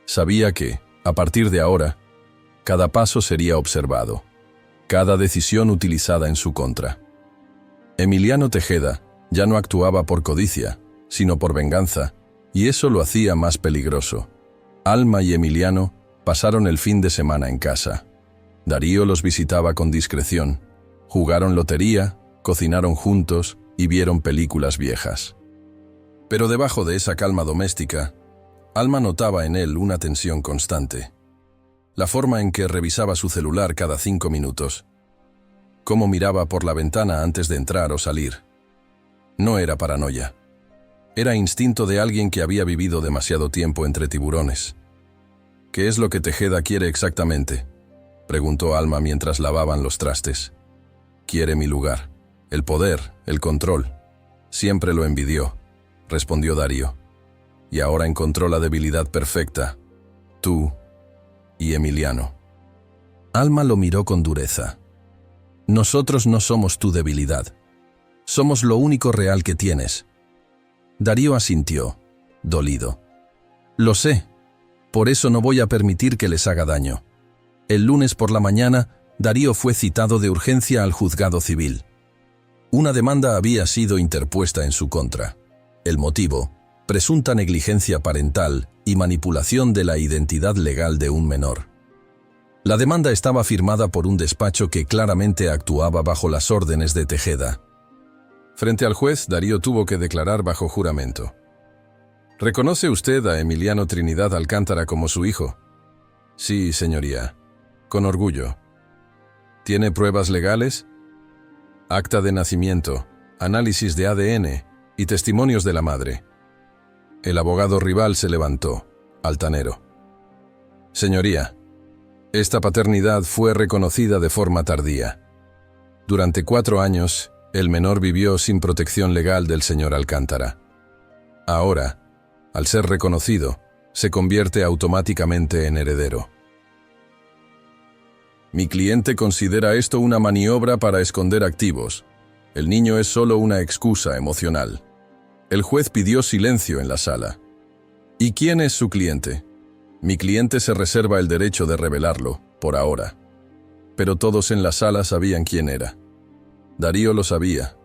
Sabía que, a partir de ahora, cada paso sería observado, cada decisión utilizada en su contra. Emiliano Tejeda ya no actuaba por codicia, sino por venganza, y eso lo hacía más peligroso. Alma y Emiliano pasaron el fin de semana en casa. Darío los visitaba con discreción. Jugaron lotería, cocinaron juntos y vieron películas viejas. Pero debajo de esa calma doméstica, Alma notaba en él una tensión constante. La forma en que revisaba su celular cada 5 minutos. Cómo miraba por la ventana antes de entrar o salir. No era paranoia. Era instinto de alguien que había vivido demasiado tiempo entre tiburones. ¿Qué es lo que Tejeda quiere exactamente?, preguntó Alma mientras lavaban los trastes. Quiere mi lugar, el poder, el control. Siempre lo envidió, respondió Darío. Y ahora encontró la debilidad perfecta, tú y Emiliano. Alma lo miró con dureza. Nosotros no somos tu debilidad. Somos lo único real que tienes. Darío asintió, dolido. Lo sé, por eso no voy a permitir que les haga daño. El lunes por la mañana, Darío fue citado de urgencia al juzgado civil. Una demanda había sido interpuesta en su contra. El motivo, presunta negligencia parental y manipulación de la identidad legal de un menor. La demanda estaba firmada por un despacho que claramente actuaba bajo las órdenes de Tejeda. Frente al juez, Darío tuvo que declarar bajo juramento. ¿Reconoce usted a Emiliano Trinidad Alcántara como su hijo? Sí, señoría. Con orgullo. ¿Tiene pruebas legales? Acta de nacimiento, análisis de ADN y testimonios de la madre. El abogado rival se levantó, altanero. Señoría, esta paternidad fue reconocida de forma tardía. Durante 4 años, el menor vivió sin protección legal del señor Alcántara. Ahora, al ser reconocido, se convierte automáticamente en heredero. Mi cliente considera esto una maniobra para esconder activos. El niño es solo una excusa emocional. El juez pidió silencio en la sala. ¿Y quién es su cliente? Mi cliente se reserva el derecho de revelarlo, por ahora. Pero todos en la sala sabían quién era. Darío lo sabía,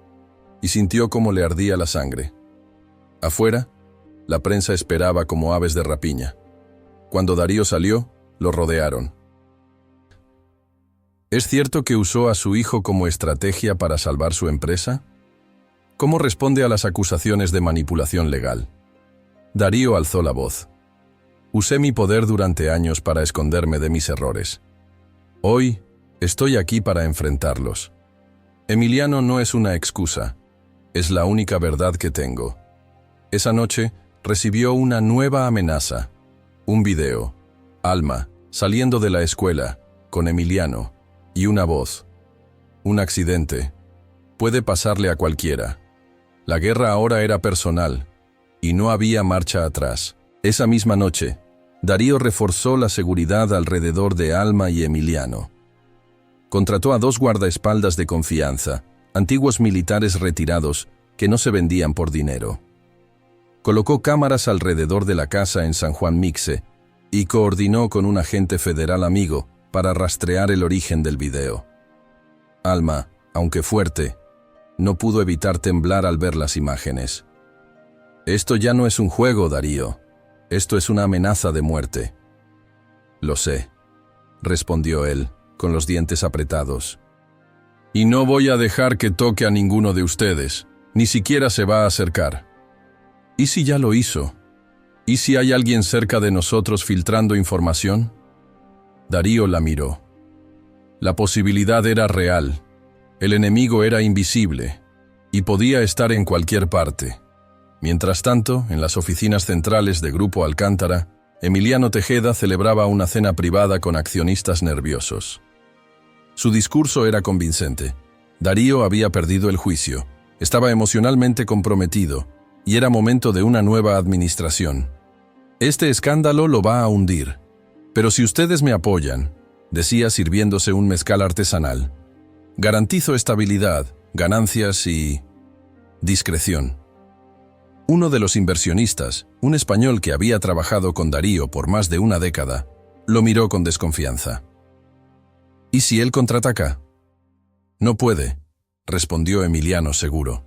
y sintió cómo le ardía la sangre. Afuera, la prensa esperaba como aves de rapiña. Cuando Darío salió, lo rodearon. ¿Es cierto que usó a su hijo como estrategia para salvar su empresa? ¿Cómo responde a las acusaciones de manipulación legal? Darío alzó la voz. Usé mi poder durante años para esconderme de mis errores. Hoy, estoy aquí para enfrentarlos. Emiliano no es una excusa, es la única verdad que tengo. Esa noche, recibió una nueva amenaza. Un video. Alma, saliendo de la escuela, con Emiliano, y una voz. Un accidente. Puede pasarle a cualquiera. La guerra ahora era personal, y no había marcha atrás. Esa misma noche, Darío reforzó la seguridad alrededor de Alma y Emiliano. Contrató a 2 guardaespaldas de confianza, antiguos militares retirados que no se vendían por dinero. Colocó cámaras alrededor de la casa en San Juan Mixe y coordinó con un agente federal amigo para rastrear el origen del video. Alma, aunque fuerte, no pudo evitar temblar al ver las imágenes. Esto ya no es un juego, Darío. Esto es una amenaza de muerte. Lo sé, respondió él, con los dientes apretados. Y no voy a dejar que toque a ninguno de ustedes, ni siquiera se va a acercar. ¿Y si ya lo hizo? ¿Y si hay alguien cerca de nosotros filtrando información? Darío la miró. La posibilidad era real. El enemigo era invisible y podía estar en cualquier parte. Mientras tanto, en las oficinas centrales de Grupo Alcántara, Emiliano Tejeda celebraba una cena privada con accionistas nerviosos. Su discurso era convincente. Darío había perdido el juicio, estaba emocionalmente comprometido, y era momento de una nueva administración. Este escándalo lo va a hundir. Pero si ustedes me apoyan, decía sirviéndose un mezcal artesanal, garantizo estabilidad, ganancias y discreción. Uno de los inversionistas, un español que había trabajado con Darío por más de una década, lo miró con desconfianza. ¿Y si él contraataca? No puede, respondió Emiliano seguro.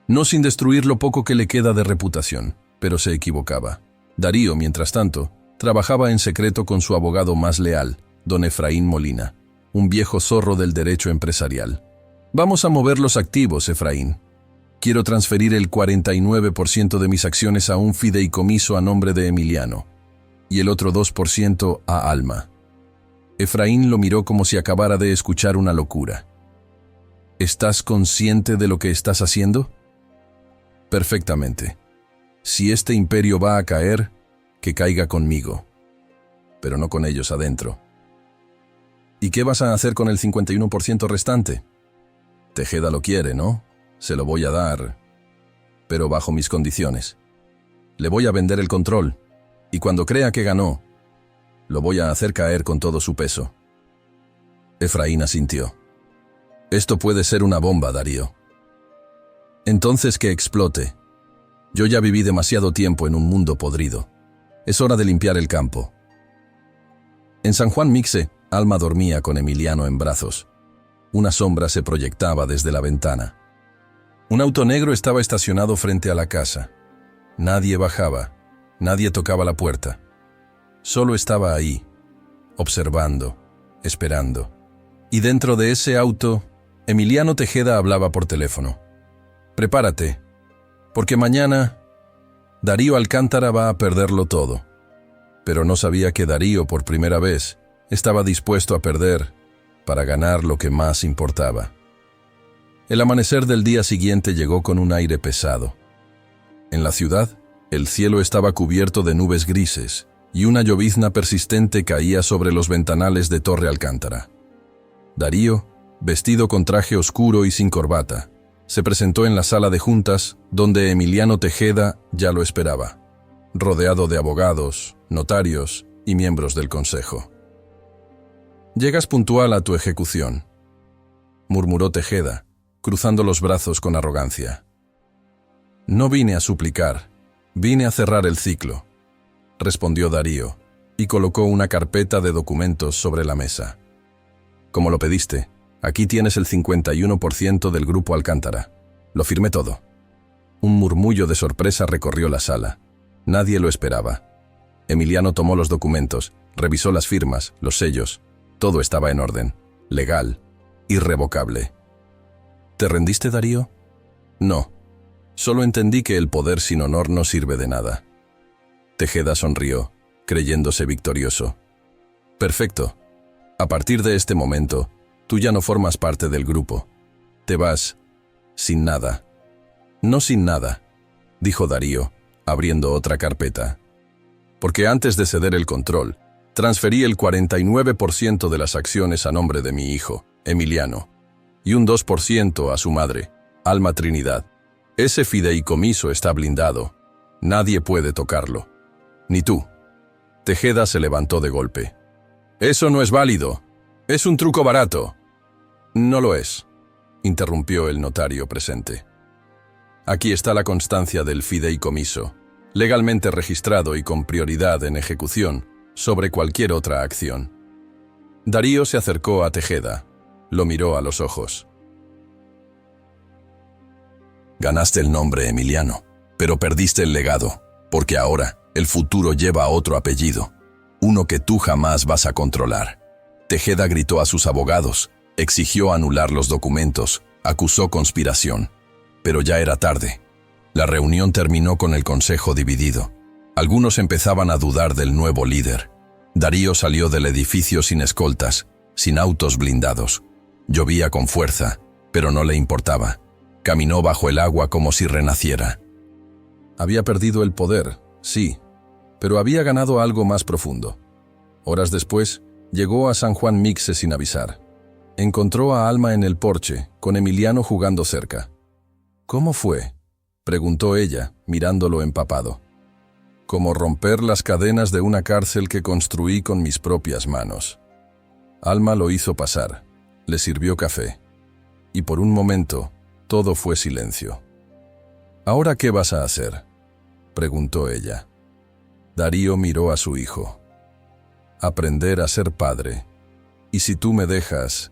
No sin destruir lo poco que le queda de reputación, pero se equivocaba. Darío, mientras tanto, trabajaba en secreto con su abogado más leal, don Efraín Molina, un viejo zorro del derecho empresarial. Vamos a mover los activos, Efraín. Quiero transferir el 49% de mis acciones a un fideicomiso a nombre de Emiliano, y el otro 2% a Alma. Efraín lo miró como si acabara de escuchar una locura. ¿Estás consciente de lo que estás haciendo? Perfectamente. Si este imperio va a caer, que caiga conmigo, pero no con ellos adentro. ¿Y qué vas a hacer con el 51% restante? Tejeda lo quiere, ¿no? Se lo voy a dar, pero bajo mis condiciones. Le voy a vender el control, y cuando crea que ganó, lo voy a hacer caer con todo su peso. Efraín asintió. Esto puede ser una bomba, Darío. Entonces que explote. Yo ya viví demasiado tiempo en un mundo podrido. Es hora de limpiar el campo. En San Juan Mixe, Alma dormía con Emiliano en brazos. Una sombra se proyectaba desde la ventana. Un auto negro estaba estacionado frente a la casa. Nadie bajaba, nadie tocaba la puerta. Solo estaba ahí, observando, esperando. Y dentro de ese auto, Emiliano Tejeda hablaba por teléfono. Prepárate, porque mañana Darío Alcántara va a perderlo todo. Pero no sabía que Darío, por primera vez, estaba dispuesto a perder para ganar lo que más importaba. El amanecer del día siguiente llegó con un aire pesado. En la ciudad, el cielo estaba cubierto de nubes grises y una llovizna persistente caía sobre los ventanales de Torre Alcántara. Darío, vestido con traje oscuro y sin corbata, se presentó en la sala de juntas donde Emiliano Tejeda ya lo esperaba, rodeado de abogados, notarios y miembros del consejo. «Llegas puntual a tu ejecución», murmuró Tejeda, cruzando los brazos con arrogancia. «No vine a suplicar, vine a cerrar el ciclo», respondió Darío, y colocó una carpeta de documentos sobre la mesa. «Como lo pediste, aquí tienes el 51% del Grupo Alcántara. Lo firmé todo». Un murmullo de sorpresa recorrió la sala. Nadie lo esperaba. Emiliano tomó los documentos, revisó las firmas, los sellos. Todo estaba en orden, legal, irrevocable. ¿Te rendiste, Darío? No. Solo entendí que el poder sin honor no sirve de nada. Tejeda sonrió, creyéndose victorioso. Perfecto. A partir de este momento, tú ya no formas parte del grupo. Te vas sin nada. No sin nada, dijo Darío, abriendo otra carpeta. Porque antes de ceder el control, transferí el 49% de las acciones a nombre de mi hijo, Emiliano, y un 2% a su madre, Alma Trinidad. Ese fideicomiso está blindado. Nadie puede tocarlo. Ni tú. Tejeda se levantó de golpe. Eso no es válido. Es un truco barato. No lo es, interrumpió el notario presente. Aquí está la constancia del fideicomiso, legalmente registrado y con prioridad en ejecución sobre cualquier otra acción. Darío se acercó a Tejeda. Lo miró a los ojos. Ganaste el nombre, Emiliano, pero perdiste el legado, porque ahora el futuro lleva otro apellido, uno que tú jamás vas a controlar. Tejeda gritó a sus abogados, exigió anular los documentos, acusó conspiración. Pero ya era tarde. La reunión terminó con el consejo dividido. Algunos empezaban a dudar del nuevo líder. Darío salió del edificio sin escoltas, sin autos blindados. Llovía con fuerza, pero no le importaba. Caminó bajo el agua como si renaciera. Había perdido el poder, sí, pero había ganado algo más profundo. Horas después, llegó a San Juan Mixe sin avisar. Encontró a Alma en el porche, con Emiliano jugando cerca. «¿Cómo fue?», preguntó ella, mirándolo empapado. «Como romper las cadenas de una cárcel que construí con mis propias manos». Alma lo hizo pasar, le sirvió café, y por un momento todo fue silencio. «¿Ahora qué vas a hacer?», preguntó ella. Darío miró a su hijo. «Aprender a ser padre. Y si tú me dejas,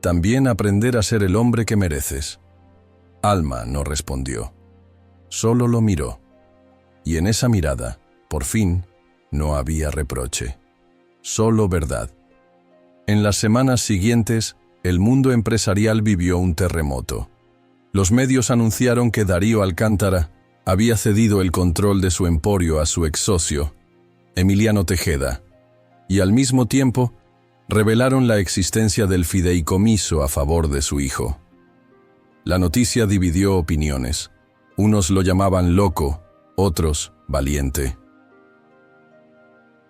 también aprender a ser el hombre que mereces». Alma no respondió. Solo lo miró. Y en esa mirada, por fin, no había reproche. Solo verdad. En las semanas siguientes, el mundo empresarial vivió un terremoto. Los medios anunciaron que Darío Alcántara había cedido el control de su emporio a su ex socio, Emiliano Tejeda, y al mismo tiempo revelaron la existencia del fideicomiso a favor de su hijo. La noticia dividió opiniones. Unos lo llamaban loco, otros valiente.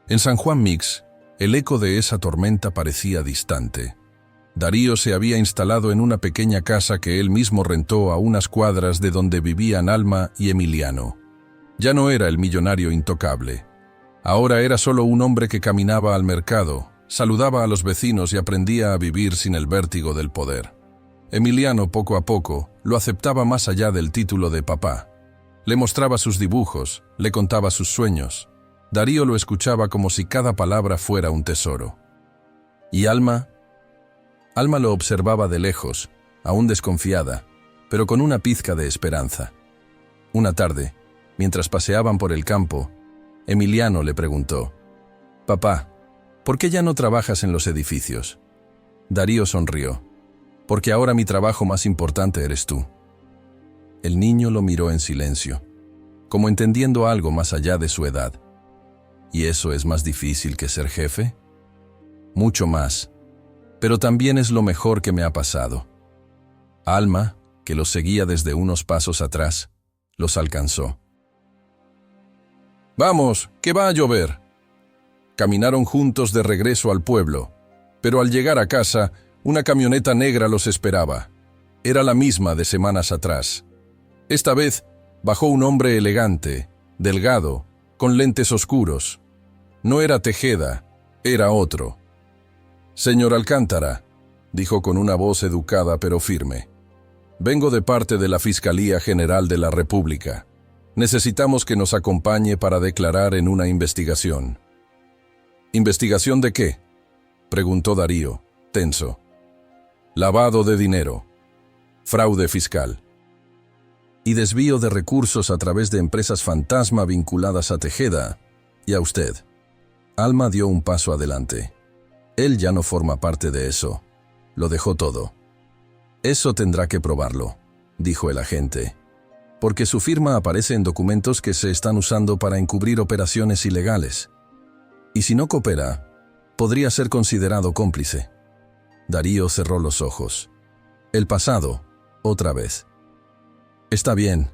En San Juan Mix, el eco de esa tormenta parecía distante. Darío se había instalado en una pequeña casa que él mismo rentó a unas cuadras de donde vivían Alma y Emiliano. Ya no era el millonario intocable. Ahora era solo un hombre que caminaba al mercado, saludaba a los vecinos y aprendía a vivir sin el vértigo del poder. Emiliano, poco a poco, lo aceptaba más allá del título de papá. Le mostraba sus dibujos, le contaba sus sueños. Darío lo escuchaba como si cada palabra fuera un tesoro. ¿Y Alma? Alma lo observaba de lejos, aún desconfiada, pero con una pizca de esperanza. Una tarde, mientras paseaban por el campo, Emiliano le preguntó: «Papá, ¿por qué ya no trabajas en los edificios?». Darío sonrió: «Porque ahora mi trabajo más importante eres tú». El niño lo miró en silencio, como entendiendo algo más allá de su edad. ¿Y eso es más difícil que ser jefe? Mucho más, pero también es lo mejor que me ha pasado. Alma, que los seguía desde unos pasos atrás, los alcanzó. «Vamos, que va a llover». Caminaron juntos de regreso al pueblo, pero al llegar a casa, una camioneta negra los esperaba. Era la misma de semanas atrás. Esta vez bajó un hombre elegante, delgado, con lentes oscuros. No era Tejeda, era otro. «Señor Alcántara», dijo con una voz educada pero firme, «vengo de parte de la Fiscalía General de la República. Necesitamos que nos acompañe para declarar en una investigación». «¿Investigación de qué?», preguntó Darío, tenso. «Lavado de dinero, fraude fiscal y desvío de recursos a través de empresas fantasma vinculadas a Tejeda y a usted». Alma dio un paso adelante. «Él ya no forma parte de eso. Lo dejó todo». «Eso tendrá que probarlo», dijo el agente, «porque su firma aparece en documentos que se están usando para encubrir operaciones ilegales. Y si no coopera, podría ser considerado cómplice». Darío cerró los ojos. El pasado, otra vez. «Está bien,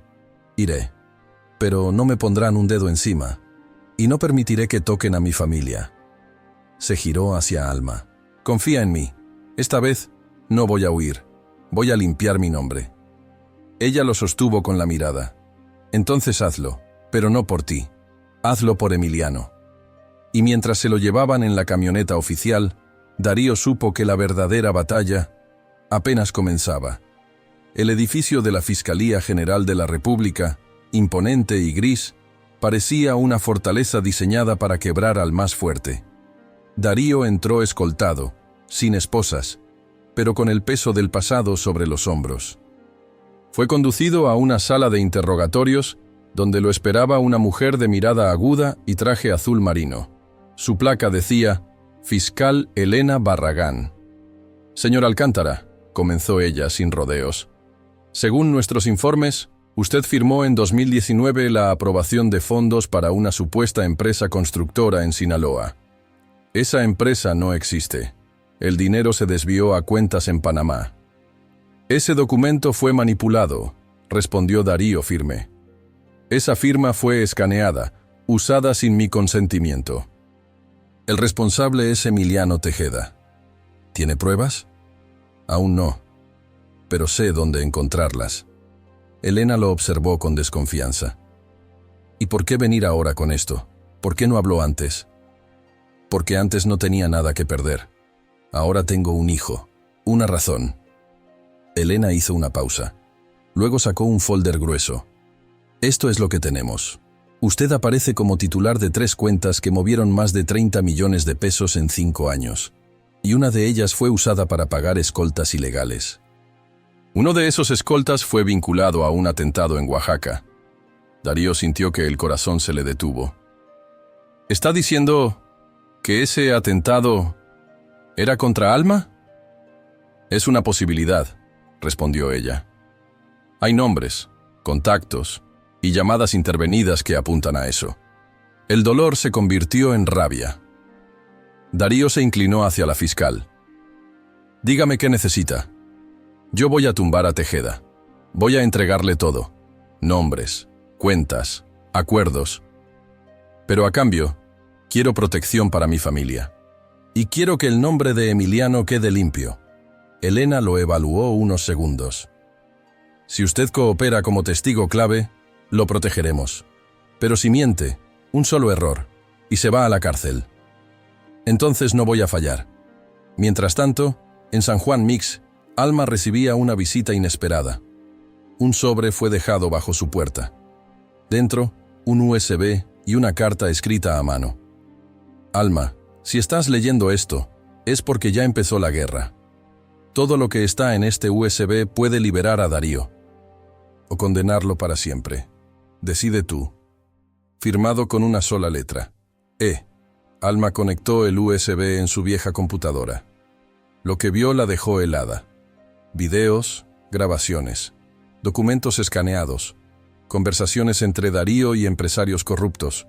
iré, pero no me pondrán un dedo encima, y no permitiré que toquen a mi familia». Se giró hacia Alma. «Confía en mí. Esta vez no voy a huir. Voy a limpiar mi nombre». Ella lo sostuvo con la mirada. «Entonces hazlo, pero no por ti. Hazlo por Emiliano». Y mientras se lo llevaban en la camioneta oficial, Darío supo que la verdadera batalla apenas comenzaba. El edificio de la Fiscalía General de la República, imponente y gris, parecía una fortaleza diseñada para quebrar al más fuerte. Darío entró escoltado, sin esposas, pero con el peso del pasado sobre los hombros. Fue conducido a una sala de interrogatorios donde lo esperaba una mujer de mirada aguda y traje azul marino. Su placa decía: «Fiscal Elena Barragán». «Señor Alcántara», comenzó ella sin rodeos, «según nuestros informes, usted firmó en 2019 la aprobación de fondos para una supuesta empresa constructora en Sinaloa. Esa empresa no existe. El dinero se desvió a cuentas en Panamá». «Ese documento fue manipulado», respondió Darío firme. Esa firma fue escaneada, usada sin mi consentimiento. El responsable es Emiliano Tejeda. ¿Tiene pruebas? Aún no, pero sé dónde encontrarlas. Elena lo observó con desconfianza. ¿Y por qué venir ahora con esto? ¿Por qué no habló antes? Porque antes no tenía nada que perder. Ahora tengo un hijo. Una razón. Elena hizo una pausa. Luego sacó un folder grueso. Esto es lo que tenemos. Usted aparece como titular de 3 cuentas que movieron más de 30 millones de pesos en 5 años. Y una de ellas fue usada para pagar escoltas ilegales. Uno de esos escoltas fue vinculado a un atentado en Oaxaca. Darío sintió que el corazón se le detuvo. ¿Está diciendo que ese atentado era contra Alma? Es una posibilidad, respondió ella. Hay nombres, contactos y llamadas intervenidas que apuntan a eso. El dolor se convirtió en rabia. Darío se inclinó hacia la fiscal. Dígame qué necesita. Yo voy a tumbar a Tejeda. Voy a entregarle todo. Nombres, cuentas, acuerdos. Pero a cambio, quiero protección para mi familia. Y quiero que el nombre de Emiliano quede limpio. Elena lo evaluó unos segundos. Si usted coopera como testigo clave, lo protegeremos. Pero si miente, un solo error, y se va a la cárcel. Entonces no voy a fallar. Mientras tanto, en San Juan Mix, Alma recibía una visita inesperada. Un sobre fue dejado bajo su puerta. Dentro, un USB y una carta escrita a mano. Alma, si estás leyendo esto, es porque ya empezó la guerra. Todo lo que está en este USB puede liberar a Darío. O condenarlo para siempre. Decide tú. Firmado con una sola letra. E. Alma conectó el USB en su vieja computadora. Lo que vio la dejó helada. Videos, grabaciones, documentos escaneados, conversaciones entre Darío y empresarios corruptos,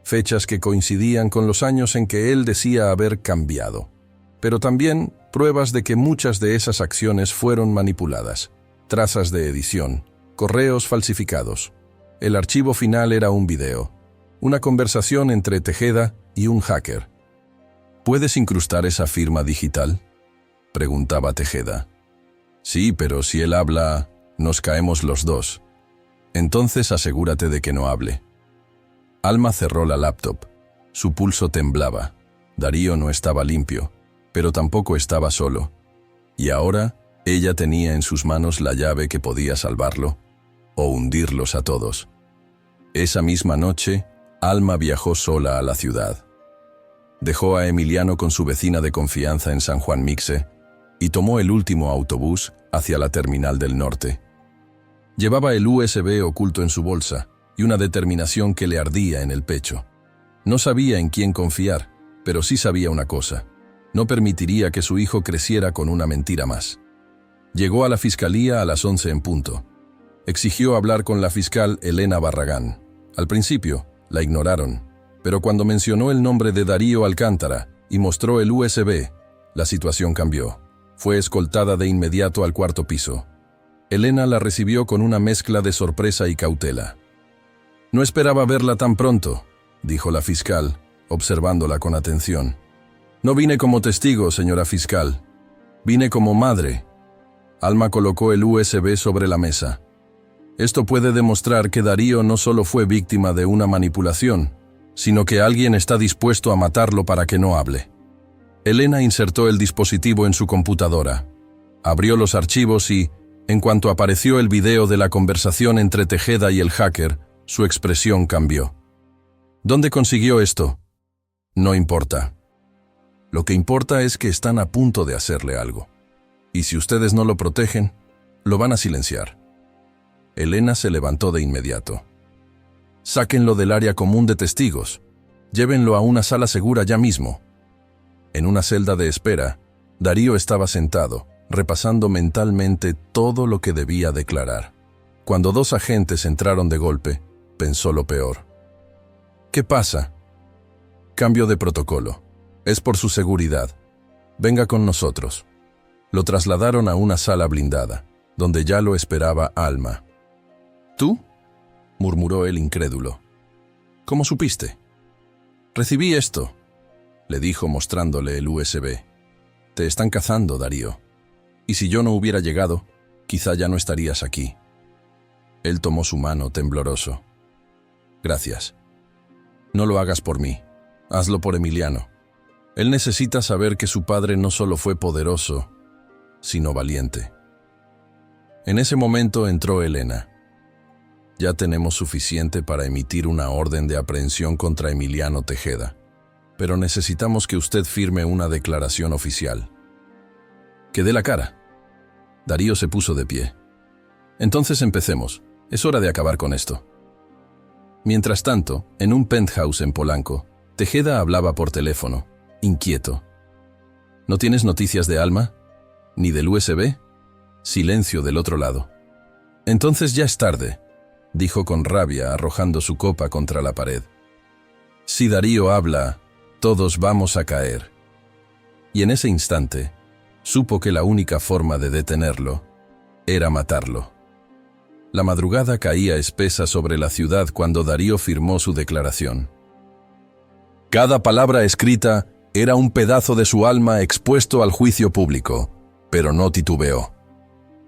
fechas que coincidían con los años en que él decía haber cambiado, pero también pruebas de que muchas de esas acciones fueron manipuladas, trazas de edición, correos falsificados. El archivo final era un video, una conversación entre Tejeda y un hacker. ¿Puedes incrustar esa firma digital?, preguntaba Tejeda. Sí, pero si él habla, nos caemos los dos. Entonces asegúrate de que no hable. Alma cerró la laptop. Su pulso temblaba. Darío no estaba limpio, pero tampoco estaba solo. Y ahora, ella tenía en sus manos la llave que podía salvarlo, o hundirlos a todos. Esa misma noche, Alma viajó sola a la ciudad. Dejó a Emiliano con su vecina de confianza en San Juan Mixe, y tomó el último autobús hacia la terminal del norte. Llevaba el USB oculto en su bolsa y una determinación que le ardía en el pecho. No sabía en quién confiar, pero sí sabía una cosa: no permitiría que su hijo creciera con una mentira más. Llegó a la fiscalía a las 11 en punto. Exigió hablar con la fiscal Elena Barragán. Al principio, la ignoraron, pero cuando mencionó el nombre de Darío Alcántara y mostró el USB, la situación cambió. Fue escoltada de inmediato al 4º piso. Elena la recibió con una mezcla de sorpresa y cautela. No esperaba verla tan pronto, dijo la fiscal, observándola con atención. No vine como testigo, señora fiscal. Vine como madre. Alma colocó el USB sobre la mesa. Esto puede demostrar que Darío no solo fue víctima de una manipulación, sino que alguien está dispuesto a matarlo para que no hable. Elena insertó el dispositivo en su computadora. Abrió los archivos y, en cuanto apareció el video de la conversación entre Tejeda y el hacker, su expresión cambió. ¿Dónde consiguió esto? No importa. Lo que importa es que están a punto de hacerle algo. Y si ustedes no lo protegen, lo van a silenciar. Elena se levantó de inmediato. Sáquenlo del área común de testigos. Llévenlo a una sala segura ya mismo. En una celda de espera, Darío estaba sentado, repasando mentalmente todo lo que debía declarar. Cuando 2 agentes entraron de golpe, pensó lo peor. ¿Qué pasa? Cambio de protocolo. Es por su seguridad. Venga con nosotros. Lo trasladaron a una sala blindada, donde ya lo esperaba Alma. ¿Tú? murmuró él incrédulo. ¿Cómo supiste? Recibí esto, le dijo mostrándole el USB. Te están cazando, Darío. Y si yo no hubiera llegado, quizá ya no estarías aquí. Él tomó su mano tembloroso. Gracias. No lo hagas por mí. Hazlo por Emiliano. Él necesita saber que su padre no solo fue poderoso, sino valiente. En ese momento entró Elena. Ya tenemos suficiente para emitir una orden de aprehensión contra Emiliano Tejeda, pero necesitamos que usted firme una declaración oficial. Que dé la cara. Darío se puso de pie. Entonces empecemos. Es hora de acabar con esto. Mientras tanto, en un penthouse en Polanco, Tejeda hablaba por teléfono, inquieto. ¿No tienes noticias de Alma? ¿Ni del USB? Silencio del otro lado. Entonces ya es tarde, dijo con rabia, arrojando su copa contra la pared. Si Darío habla, todos vamos a caer. Y en ese instante, supo que la única forma de detenerlo era matarlo. La madrugada caía espesa sobre la ciudad cuando Darío firmó su declaración. Cada palabra escrita era un pedazo de su alma expuesto al juicio público, pero no titubeó.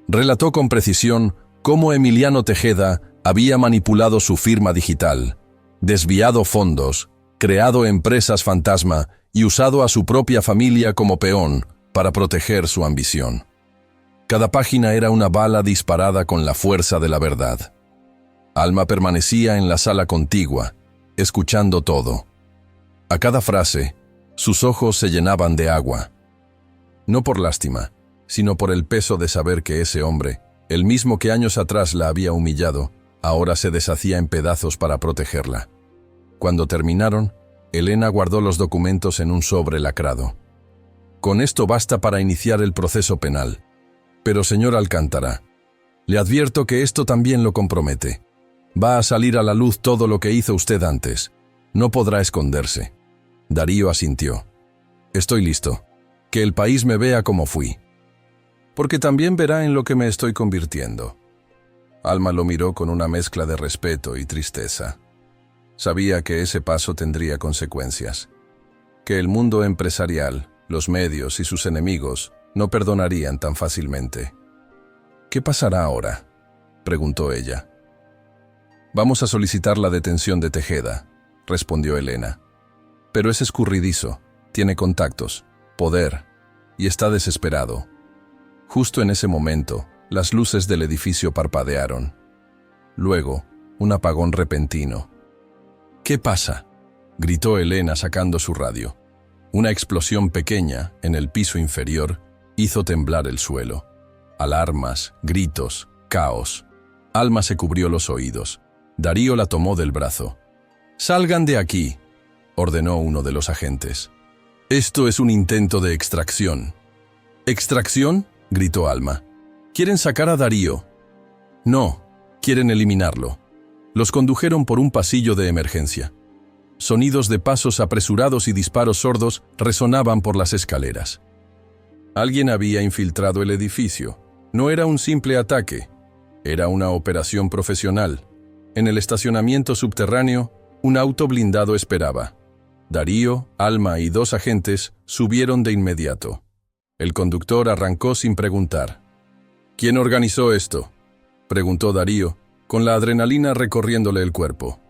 Relató con precisión cómo Emiliano Tejeda había manipulado su firma digital, desviado fondos, creado empresas fantasma y usado a su propia familia como peón para proteger su ambición. Cada página era una bala disparada con la fuerza de la verdad. Alma permanecía en la sala contigua, escuchando todo. A cada frase, sus ojos se llenaban de agua. No por lástima, sino por el peso de saber que ese hombre, el mismo que años atrás la había humillado, ahora se deshacía en pedazos para protegerla. Cuando terminaron, Elena guardó los documentos en un sobre lacrado. Con esto basta para iniciar el proceso penal. Pero, señor Alcántara, le advierto que esto también lo compromete. Va a salir a la luz todo lo que hizo usted antes. No podrá esconderse. Darío asintió. Estoy listo. Que el país me vea como fui. Porque también verá en lo que me estoy convirtiendo. Alma lo miró con una mezcla de respeto y tristeza. Sabía que ese paso tendría consecuencias. Que el mundo empresarial, los medios y sus enemigos no perdonarían tan fácilmente. ¿Qué pasará ahora?, preguntó ella. Vamos a solicitar la detención de Tejeda, respondió Elena. Pero es escurridizo, tiene contactos, poder, y está desesperado. Justo en ese momento, las luces del edificio parpadearon. Luego, un apagón repentino. ¿Qué pasa?, gritó Elena sacando su radio. Una explosión pequeña, en el piso inferior, hizo temblar el suelo. Alarmas, gritos, caos. Alma se cubrió los oídos. Darío la tomó del brazo. «Salgan de aquí», ordenó uno de los agentes. «Esto es un intento de extracción». «¿Extracción?», gritó Alma. «¿Quieren sacar a Darío?» «No, quieren eliminarlo». Los condujeron por un pasillo de emergencia. Sonidos de pasos apresurados y disparos sordos resonaban por las escaleras. Alguien había infiltrado el edificio. No era un simple ataque, era una operación profesional. En el estacionamiento subterráneo, un auto blindado esperaba. Darío, Alma y 2 agentes subieron de inmediato. El conductor arrancó sin preguntar. «¿Quién organizó esto?», preguntó Darío, con la adrenalina recorriéndole el cuerpo.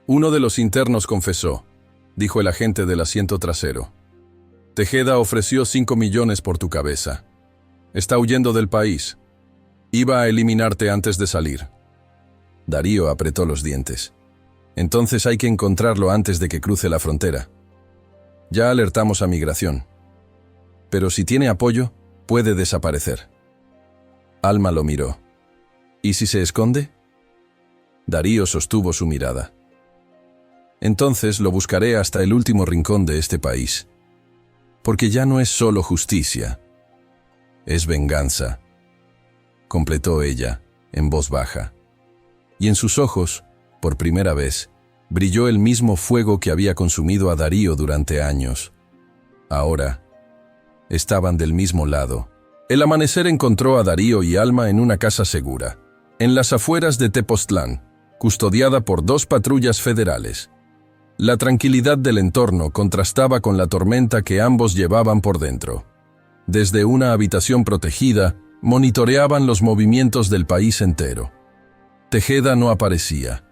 «Uno de los internos confesó», dijo el agente del asiento trasero. «Tejeda ofreció 5 millones por tu cabeza. Está huyendo del país. Iba a eliminarte antes de salir». Darío apretó los dientes. «Entonces hay que encontrarlo antes de que cruce la frontera. Ya alertamos a migración. Pero si tiene apoyo, puede desaparecer». Alma lo miró. «¿Y si se esconde?». Darío sostuvo su mirada. «Entonces lo buscaré hasta el último rincón de este país. Porque ya no es solo justicia, es venganza», completó ella, en voz baja. Y en sus ojos, por primera vez, brilló el mismo fuego que había consumido a Darío durante años. Ahora, estaban del mismo lado. El amanecer encontró a Darío y Alma en una casa segura, en las afueras de Tepoztlán, custodiada por 2 patrullas federales. La tranquilidad del entorno contrastaba con la tormenta que ambos llevaban por dentro. Desde una habitación protegida, monitoreaban los movimientos del país entero. Tejeda no aparecía.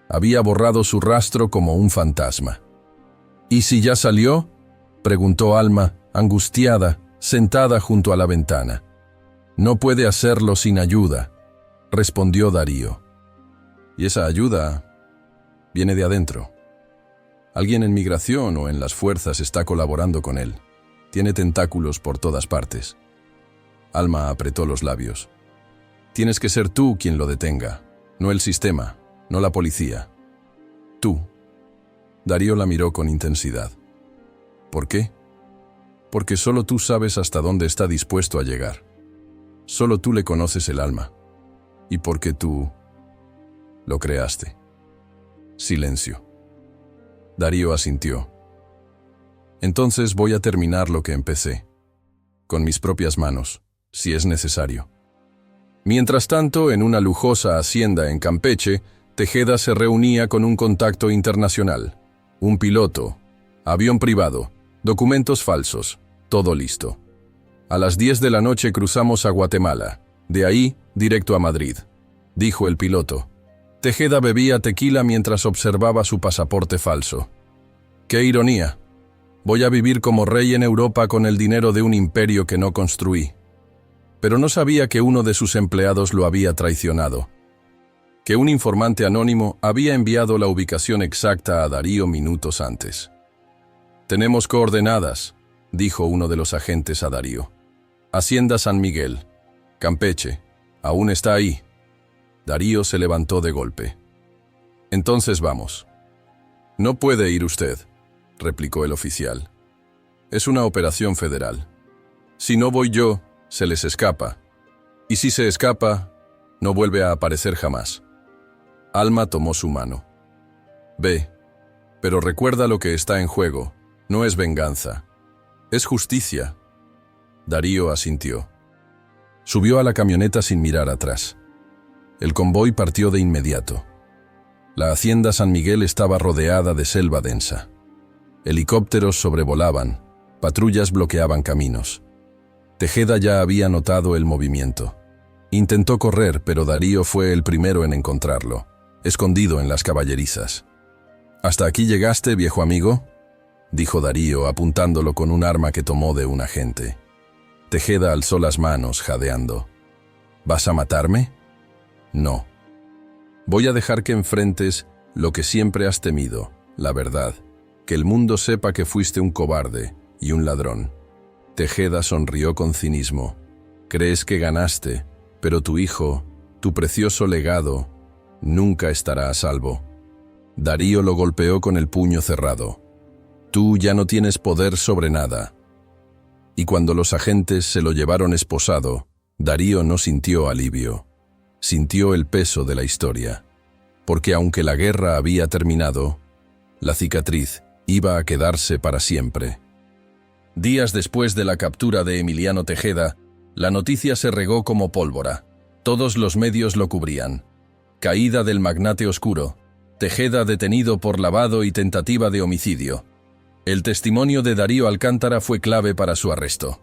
Había borrado su rastro como un fantasma. ¿Y si ya salió?, preguntó Alma, angustiada, sentada junto a la ventana. No puede hacerlo sin ayuda, respondió Darío. Y esa ayuda viene de adentro. Alguien en migración o en las fuerzas está colaborando con él. Tiene tentáculos por todas partes. Alma apretó los labios. Tienes que ser tú quien lo detenga, no el sistema, no la policía. Tú. Darío la miró con intensidad. ¿Por qué? Porque solo tú sabes hasta dónde está dispuesto a llegar. Solo tú le conoces el alma. Y porque tú lo creaste. Silencio. Darío asintió. Entonces voy a terminar lo que empecé. Con mis propias manos, si es necesario. Mientras tanto, en una lujosa hacienda en Campeche, Tejeda se reunía con un contacto internacional. Un piloto, avión privado, documentos falsos, todo listo. A las 10 de la noche cruzamos a Guatemala, de ahí directo a Madrid, dijo el piloto. Tejeda bebía tequila mientras observaba su pasaporte falso. ¡Qué ironía! Voy a vivir como rey en Europa con el dinero de un imperio que no construí. Pero no sabía que uno de sus empleados lo había traicionado. Que un informante anónimo había enviado la ubicación exacta a Darío minutos antes. «Tenemos coordenadas», dijo uno de los agentes a Darío. «Hacienda San Miguel, Campeche, aún está ahí». Darío se levantó de golpe. «Entonces vamos». «No puede ir usted», replicó el oficial. «Es una operación federal. Si no voy yo, se les escapa. Y si se escapa, no vuelve a aparecer jamás». Alma tomó su mano. «Ve, pero recuerda lo que está en juego. No es venganza. Es justicia». Darío asintió. Subió a la camioneta sin mirar atrás. El convoy partió de inmediato. La hacienda San Miguel estaba rodeada de selva densa. Helicópteros sobrevolaban, patrullas bloqueaban caminos. Tejeda ya había notado el movimiento. Intentó correr, pero Darío fue el primero en encontrarlo, escondido en las caballerizas. «¿Hasta aquí llegaste, viejo amigo?», dijo Darío, apuntándolo con un arma que tomó de un agente. Tejeda alzó las manos, jadeando. «¿Vas a matarme?». «No. Voy a dejar que enfrentes lo que siempre has temido, la verdad, que el mundo sepa que fuiste un cobarde y un ladrón». Tejeda sonrió con cinismo. «Crees que ganaste, pero tu hijo, tu precioso legado, nunca estará a salvo». Darío lo golpeó con el puño cerrado. «Tú ya no tienes poder sobre nada». Y cuando los agentes se lo llevaron esposado, Darío no sintió alivio. Sintió el peso de la historia. Porque aunque la guerra había terminado, la cicatriz iba a quedarse para siempre. Días después de la captura de Emiliano Tejeda, la noticia se regó como pólvora. Todos los medios lo cubrían. Caída del magnate oscuro. Tejeda detenido por lavado y tentativa de homicidio. El testimonio de Darío Alcántara fue clave para su arresto.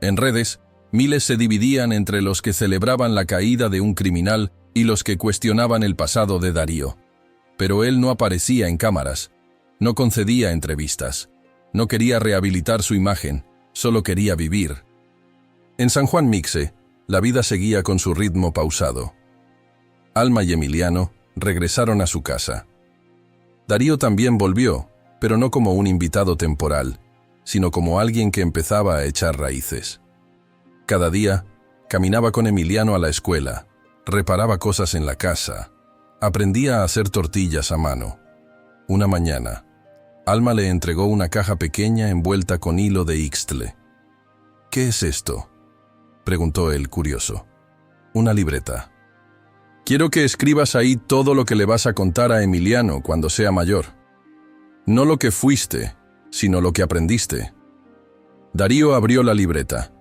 En redes, miles se dividían entre los que celebraban la caída de un criminal y los que cuestionaban el pasado de Darío. Pero él no aparecía en cámaras, no concedía entrevistas, no quería rehabilitar su imagen, solo quería vivir. En San Juan Mixe, la vida seguía con su ritmo pausado. Alma y Emiliano regresaron a su casa. Darío también volvió, pero no como un invitado temporal, sino como alguien que empezaba a echar raíces. Cada día, caminaba con Emiliano a la escuela, reparaba cosas en la casa, aprendía a hacer tortillas a mano. Una mañana, Alma le entregó una caja pequeña envuelta con hilo de ixtle. «¿Qué es esto?», preguntó él, curioso. «Una libreta. Quiero que escribas ahí todo lo que le vas a contar a Emiliano cuando sea mayor. No lo que fuiste, sino lo que aprendiste». Darío abrió la libreta.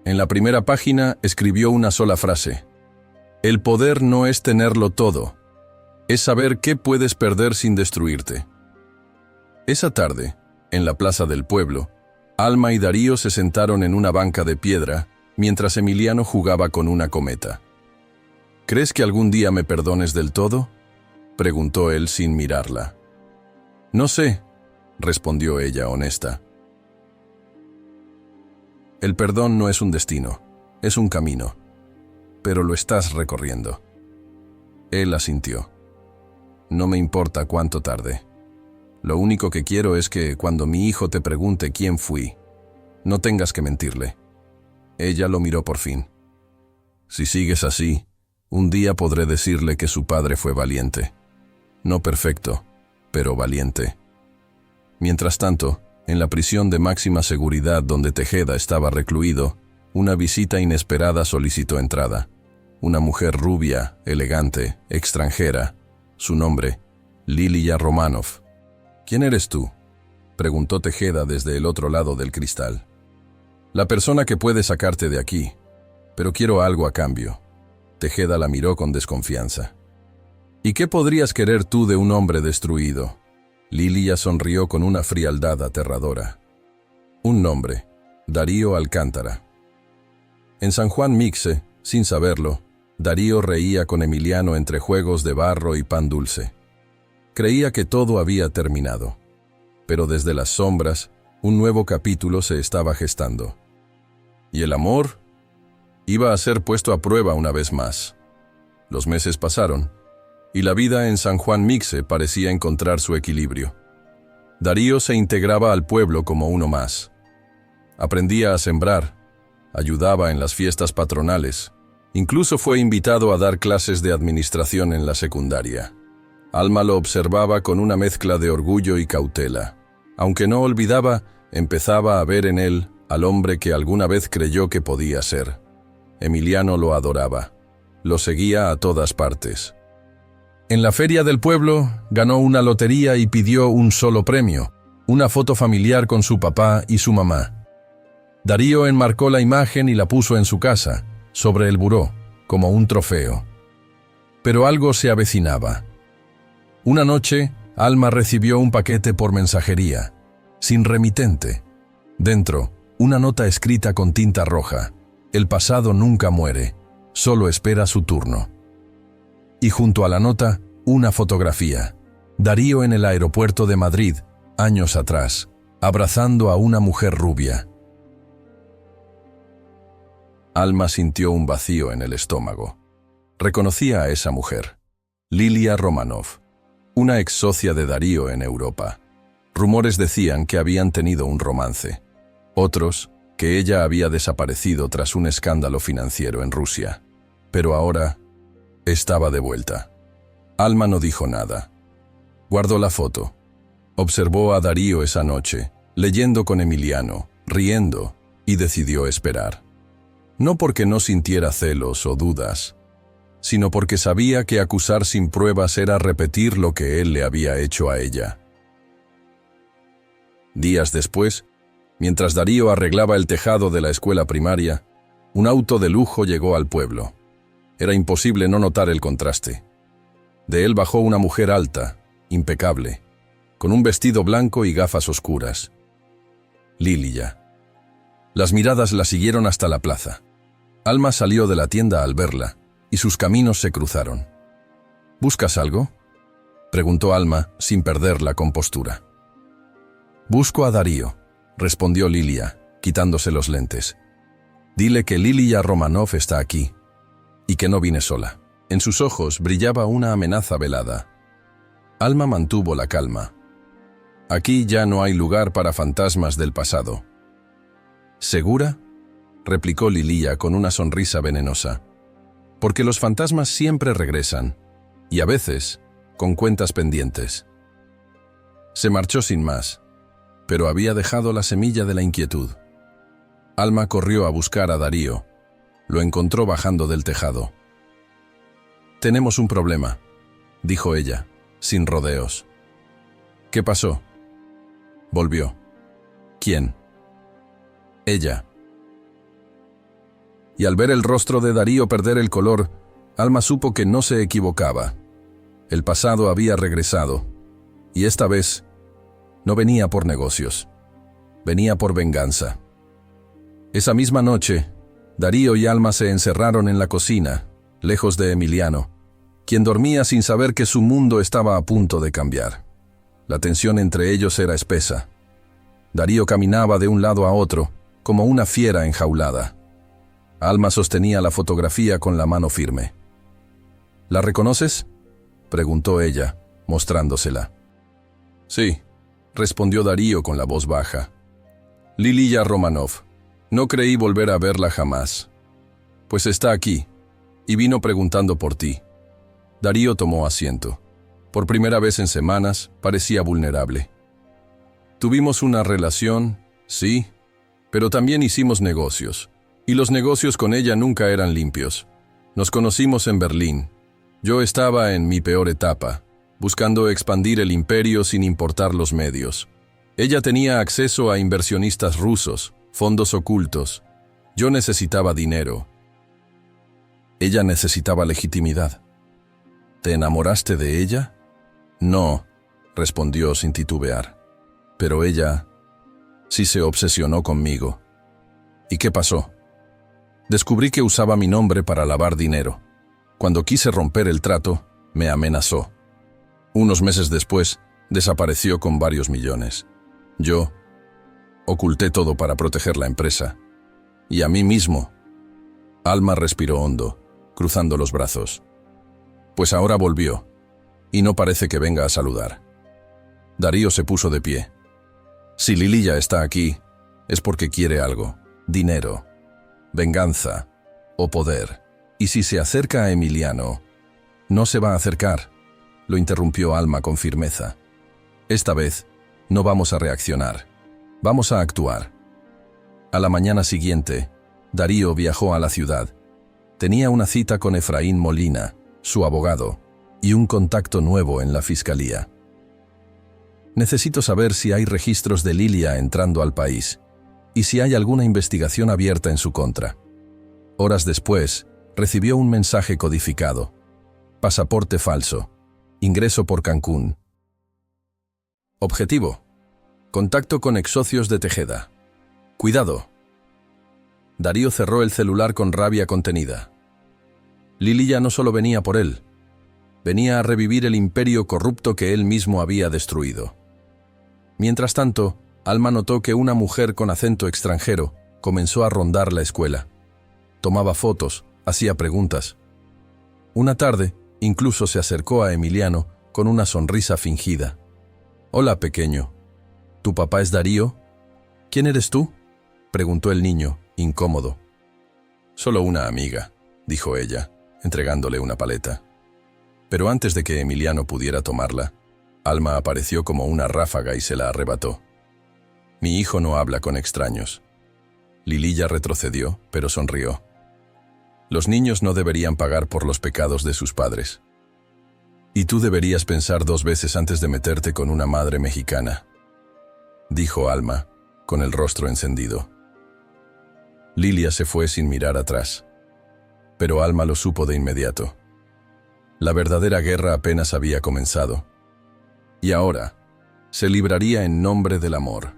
En la primera página escribió una sola frase. «El poder no es tenerlo todo. es saber qué puedes perder sin destruirte. Esa tarde, en la plaza del pueblo, Alma y Darío se sentaron en una banca de piedra mientras Emiliano jugaba con una cometa. ¿Crees que algún día me perdones del todo?, preguntó él sin mirarla. No sé, respondió ella honesta. El perdón no es un destino, es un camino, pero lo estás recorriendo. Él asintió. No me importa cuánto tarde. Lo único que quiero es que cuando mi hijo te pregunte quién fui, no tengas que mentirle. Ella lo miró por fin. Si sigues así, un día podré decirle que su padre fue valiente. No perfecto, pero valiente. Mientras tanto, en la prisión de máxima seguridad donde Tejeda estaba recluido, una visita inesperada solicitó entrada. Una mujer rubia, elegante, extranjera. Su nombre, Lilia Romanov. ¿Quién eres tú?, preguntó Tejeda desde el otro lado del cristal. La persona que puede sacarte de aquí, pero quiero algo a cambio. Tejeda la miró con desconfianza. ¿Y qué podrías querer tú de un hombre destruido? Lilia sonrió con una frialdad aterradora. Un nombre, Darío Alcántara. En San Juan Mixe, sin saberlo, Darío reía con Emiliano entre juegos de barro y pan dulce. Creía que todo había terminado, pero desde las sombras, un nuevo capítulo se estaba gestando. ¿Y el amor? Iba a ser puesto a prueba una vez más. Los meses pasaron, y la vida en San Juan Mixe parecía encontrar su equilibrio. Darío se integraba al pueblo como uno más. Aprendía a sembrar, ayudaba en las fiestas patronales, incluso fue invitado a dar clases de administración en la secundaria. Alma lo observaba con una mezcla de orgullo y cautela. Aunque no olvidaba, empezaba a ver en él al hombre que alguna vez creyó que podía ser. Emiliano lo adoraba. Lo seguía a todas partes. En la feria del pueblo, ganó una lotería y pidió un solo premio, una foto familiar con su papá y su mamá. Darío enmarcó la imagen y la puso en su casa, sobre el buró, como un trofeo. Pero algo se avecinaba. Una noche, Alma recibió un paquete por mensajería, sin remitente. Dentro, una nota escrita con tinta roja. El pasado nunca muere, solo espera su turno. Y junto a la nota, una fotografía. Darío en el aeropuerto de Madrid, años atrás, abrazando a una mujer rubia. Alma sintió un vacío en el estómago. Reconocía a esa mujer, Lilia Romanov, una ex socia de Darío en Europa. Rumores decían que habían tenido un romance. Otros, que ella había desaparecido tras un escándalo financiero en Rusia. Pero ahora, estaba de vuelta. Alma no dijo nada. Guardó la foto. Observó a Darío esa noche, leyendo con Emiliano, riendo, y decidió esperar. No porque no sintiera celos o dudas, sino porque sabía que acusar sin pruebas era repetir lo que él le había hecho a ella. Días después, mientras Darío arreglaba el tejado de la escuela primaria, un auto de lujo llegó al pueblo. Era imposible no notar el contraste. De él bajó una mujer alta, impecable, con un vestido blanco y gafas oscuras. Lilia. Las miradas la siguieron hasta la plaza. Alma salió de la tienda al verla, y sus caminos se cruzaron. ¿Buscas algo?, preguntó Alma, sin perder la compostura. Busco a Darío, respondió Lilia, quitándose los lentes. Dile que Lilia Romanov está aquí, y que no vine sola. En sus ojos brillaba una amenaza velada. Alma mantuvo la calma. Aquí ya no hay lugar para fantasmas del pasado. ¿Segura?, replicó Lilia con una sonrisa venenosa. Porque los fantasmas siempre regresan, y a veces, con cuentas pendientes. Se marchó sin más, pero había dejado la semilla de la inquietud. Alma corrió a buscar a Darío. Lo encontró bajando del tejado. «Tenemos un problema», dijo ella, sin rodeos. «¿Qué pasó?» Volvió. «¿Quién?» «Ella». Y al ver el rostro de Darío perder el color, Alma supo que no se equivocaba. El pasado había regresado, y esta vez no venía por negocios, venía por venganza. Esa misma noche, Darío y Alma se encerraron en la cocina, lejos de Emiliano, quien dormía sin saber que su mundo estaba a punto de cambiar. La tensión entre ellos era espesa. Darío caminaba de un lado a otro, como una fiera enjaulada. Alma sostenía la fotografía con la mano firme. ¿La reconoces?, preguntó ella, mostrándosela. Sí, respondió Darío con la voz baja. Lilia Romanov. No creí volver a verla jamás. Pues está aquí, y vino preguntando por ti. Darío tomó asiento. Por primera vez en semanas, parecía vulnerable. Tuvimos una relación, sí, pero también hicimos negocios. Y los negocios con ella nunca eran limpios. Nos conocimos en Berlín. Yo estaba en mi peor etapa, buscando expandir el imperio sin importar los medios. Ella tenía acceso a inversionistas rusos, fondos ocultos. Yo necesitaba dinero. Ella necesitaba legitimidad. ¿Te enamoraste de ella? No, respondió sin titubear. Pero ella sí se obsesionó conmigo. ¿Y qué pasó? Descubrí que usaba mi nombre para lavar dinero. Cuando quise romper el trato, me amenazó. Unos meses después, desapareció con varios millones. Yo oculté todo para proteger la empresa. Y a mí mismo. Alma respiró hondo, cruzando los brazos. Pues ahora volvió, y no parece que venga a saludar. Darío se puso de pie. Si Lilia está aquí, es porque quiere algo. Dinero, venganza o poder. Y si se acerca a Emiliano, no se va a acercar, lo interrumpió Alma con firmeza. Esta vez, no vamos a reaccionar, vamos a actuar. A la mañana siguiente, Darío viajó a la ciudad. Tenía una cita con Efraín Molina, su abogado, y un contacto nuevo en la fiscalía. Necesito saber si hay registros de Lilia entrando al país, y si hay alguna investigación abierta en su contra. Horas después, recibió un mensaje codificado. Pasaporte falso. Ingreso por Cancún. Objetivo. Contacto con exsocios de Tejeda. Cuidado. Darío cerró el celular con rabia contenida. Lilia no solo venía por él, venía a revivir el imperio corrupto que él mismo había destruido. Mientras tanto, Alma notó que una mujer con acento extranjero comenzó a rondar la escuela. Tomaba fotos, hacía preguntas. Una tarde, incluso se acercó a Emiliano con una sonrisa fingida. «Hola, pequeño. ¿Tu papá es Darío? ¿Quién eres tú?», preguntó el niño, incómodo. «Solo una amiga», dijo ella, entregándole una paleta. Pero antes de que Emiliano pudiera tomarla, Alma apareció como una ráfaga y se la arrebató. «Mi hijo no habla con extraños». Lilia retrocedió, pero sonrió. Los niños no deberían pagar por los pecados de sus padres. Y tú deberías pensar 2 veces antes de meterte con una madre mexicana, dijo Alma, con el rostro encendido. Lilia se fue sin mirar atrás. Pero Alma lo supo de inmediato. La verdadera guerra apenas había comenzado. Y ahora, se libraría en nombre del amor.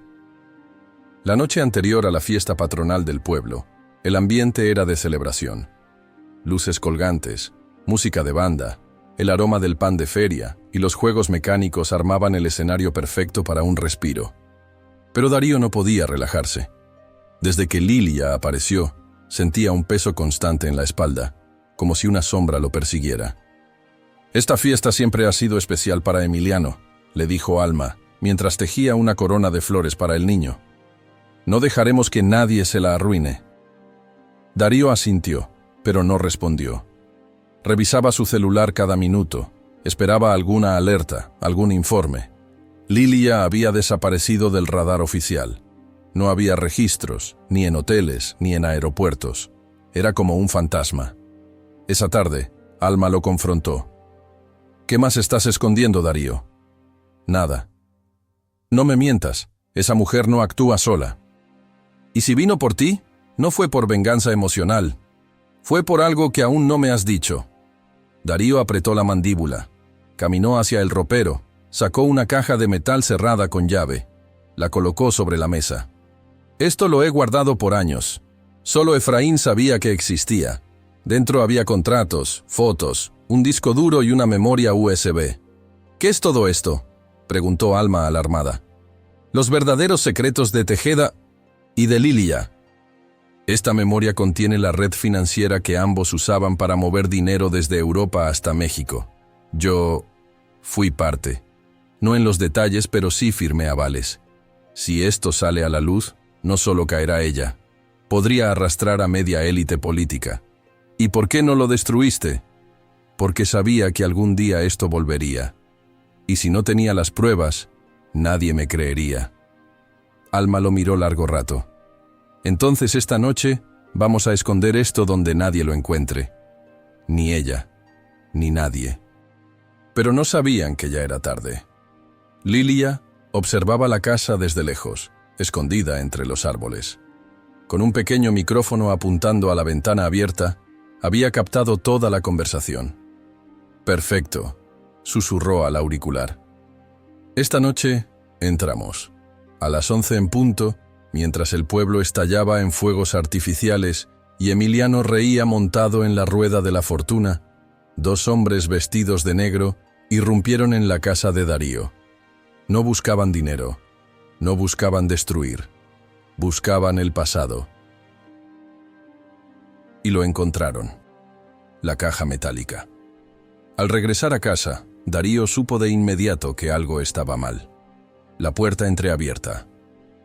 La noche anterior a la fiesta patronal del pueblo, el ambiente era de celebración. Luces colgantes, música de banda, el aroma del pan de feria y los juegos mecánicos armaban el escenario perfecto para un respiro. Pero Darío no podía relajarse. Desde que Lilia apareció, sentía un peso constante en la espalda, como si una sombra lo persiguiera. «Esta fiesta siempre ha sido especial para Emiliano», le dijo Alma, mientras tejía una corona de flores para el niño. «No dejaremos que nadie se la arruine». Darío asintió, pero no respondió. Revisaba su celular cada minuto, esperaba alguna alerta, algún informe. Lilia había desaparecido del radar oficial. No había registros, ni en hoteles, ni en aeropuertos. Era como un fantasma. Esa tarde, Alma lo confrontó. «¿Qué más estás escondiendo, Darío?» «Nada». «No me mientas, esa mujer no actúa sola». «¿Y si vino por ti? No fue por venganza emocional. Fue por algo que aún no me has dicho». Darío apretó la mandíbula. Caminó hacia el ropero, sacó una caja de metal cerrada con llave. La colocó sobre la mesa. Esto lo he guardado por años. Solo Efraín sabía que existía. Dentro había contratos, fotos, un disco duro y una memoria USB. ¿Qué es todo esto?, preguntó Alma alarmada. Los verdaderos secretos de Tejeda y de Lilia. Esta memoria contiene la red financiera que ambos usaban para mover dinero desde Europa hasta México. Yo fui parte. No en los detalles, pero sí firmé avales. Si esto sale a la luz, no solo caerá ella. Podría arrastrar a media élite política. ¿Y por qué no lo destruiste? Porque sabía que algún día esto volvería. Y si no tenía las pruebas, nadie me creería. Alma lo miró largo rato. Entonces esta noche vamos a esconder esto donde nadie lo encuentre. Ni ella, ni nadie. Pero no sabían que ya era tarde. Lilia observaba la casa desde lejos, escondida entre los árboles. Con un pequeño micrófono apuntando a la ventana abierta, había captado toda la conversación. «Perfecto», susurró al auricular. «Esta noche entramos. A las 11 en punto, mientras el pueblo estallaba en fuegos artificiales y Emiliano reía montado en la rueda de la fortuna, 2 hombres vestidos de negro irrumpieron en la casa de Darío. No buscaban dinero, no buscaban destruir, buscaban el pasado. Y lo encontraron. La caja metálica. Al regresar a casa, Darío supo de inmediato que algo estaba mal. La puerta entreabierta,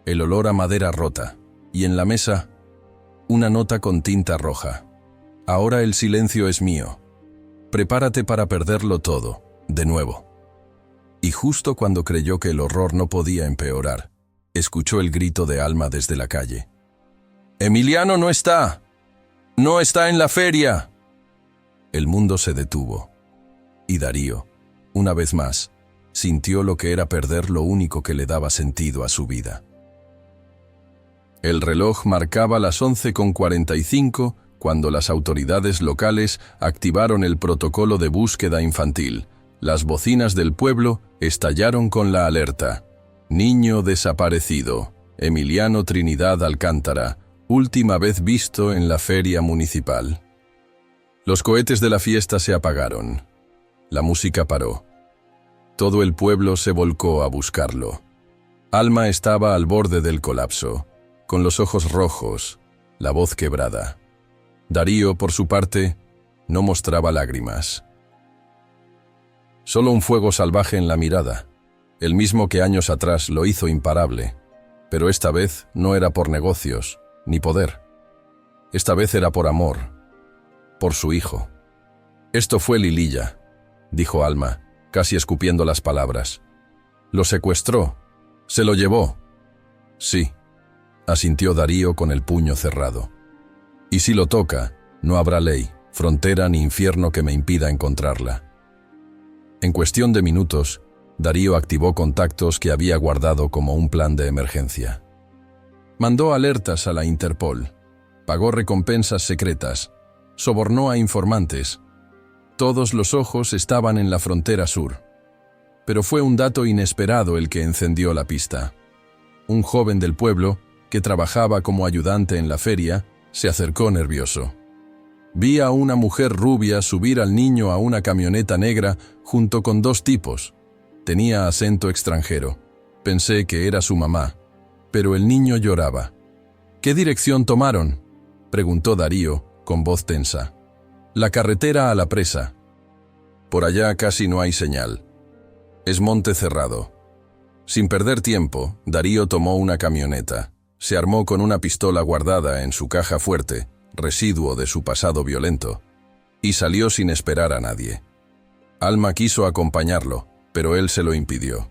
el olor a madera rota, y en la mesa, una nota con tinta roja. Ahora el silencio es mío. Prepárate para perderlo todo, de nuevo. Y justo cuando creyó que el horror no podía empeorar, escuchó el grito de Alma desde la calle. «¡Emiliano no está! ¡No está en la feria!». El mundo se detuvo. Y Darío, una vez más, sintió lo que era perder lo único que le daba sentido a su vida. El reloj marcaba las 11:45 cuando las autoridades locales activaron el protocolo de búsqueda infantil. Las bocinas del pueblo estallaron con la alerta. Niño desaparecido, Emiliano Trinidad Alcántara, última vez visto en la feria municipal. Los cohetes de la fiesta se apagaron. La música paró. Todo el pueblo se volcó a buscarlo. Alma estaba al borde del colapso, con los ojos rojos, la voz quebrada. Darío, por su parte, no mostraba lágrimas. Solo un fuego salvaje en la mirada, el mismo que años atrás lo hizo imparable, pero esta vez no era por negocios, ni poder. Esta vez era por amor, por su hijo. «Esto fue Lilia», dijo Alma, casi escupiendo las palabras. «Lo secuestró, se lo llevó». «Sí», asintió Darío con el puño cerrado. «Y si lo toca, no habrá ley, frontera ni infierno que me impida encontrarla». En cuestión de minutos, Darío activó contactos que había guardado como un plan de emergencia. Mandó alertas a la Interpol, pagó recompensas secretas, sobornó a informantes. Todos los ojos estaban en la frontera sur. Pero fue un dato inesperado el que encendió la pista. Un joven del pueblo, que trabajaba como ayudante en la feria, se acercó nervioso. «Vi a una mujer rubia subir al niño a una camioneta negra junto con 2 tipos. Tenía acento extranjero. Pensé que era su mamá, pero el niño lloraba». «¿Qué dirección tomaron?», preguntó Darío, con voz tensa. «La carretera a la presa». «Por allá casi no hay señal. Es monte cerrado». Sin perder tiempo, Darío tomó una camioneta. Se armó con una pistola guardada en su caja fuerte, residuo de su pasado violento, y salió sin esperar a nadie. Alma quiso acompañarlo, pero él se lo impidió.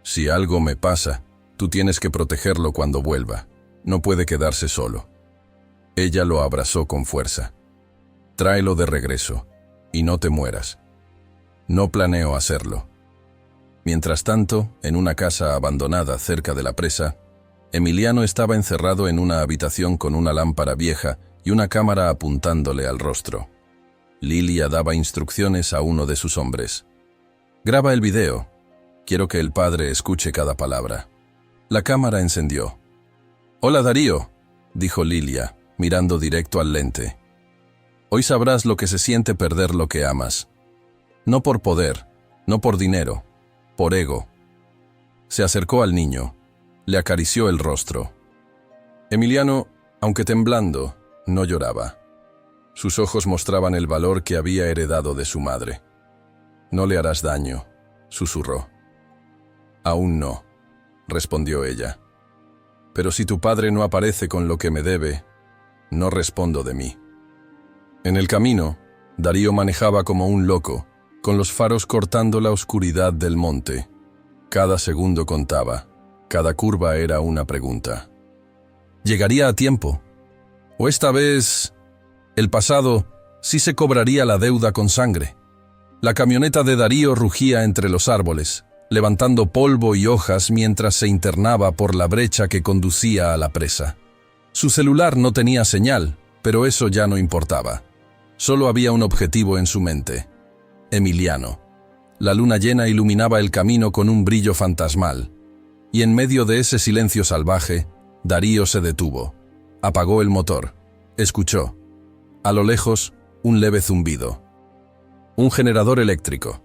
«Si algo me pasa, tú tienes que protegerlo cuando vuelva. No puede quedarse solo». Ella lo abrazó con fuerza. «Tráelo de regreso, y no te mueras». No planeo hacerlo. Mientras tanto, en una casa abandonada cerca de la presa, Emiliano estaba encerrado en una habitación con una lámpara vieja y una cámara apuntándole al rostro. Lilia daba instrucciones a uno de sus hombres. Graba el video. Quiero que el padre escuche cada palabra. La cámara encendió. «Hola, Darío», dijo Lilia, mirando directo al lente. «Hoy sabrás lo que se siente perder lo que amas. No por poder, no por dinero, por ego». Se acercó al niño, le acarició el rostro. Emiliano, aunque temblando, no lloraba. Sus ojos mostraban el valor que había heredado de su madre. «No le harás daño», susurró. «Aún no», respondió ella. «Pero si tu padre no aparece con lo que me debe, no respondo de mí». En el camino, Darío manejaba como un loco, con los faros cortando la oscuridad del monte. Cada segundo contaba, cada curva era una pregunta. ¿Llegaría a tiempo? ¿O esta vez, el pasado, sí se cobraría la deuda con sangre? La camioneta de Darío rugía entre los árboles, levantando polvo y hojas mientras se internaba por la brecha que conducía a la presa. Su celular no tenía señal, pero eso ya no importaba. Solo había un objetivo en su mente: Emiliano. La luna llena iluminaba el camino con un brillo fantasmal, y en medio de ese silencio salvaje, Darío se detuvo. Apagó el motor. Escuchó. A lo lejos, un leve zumbido. Un generador eléctrico.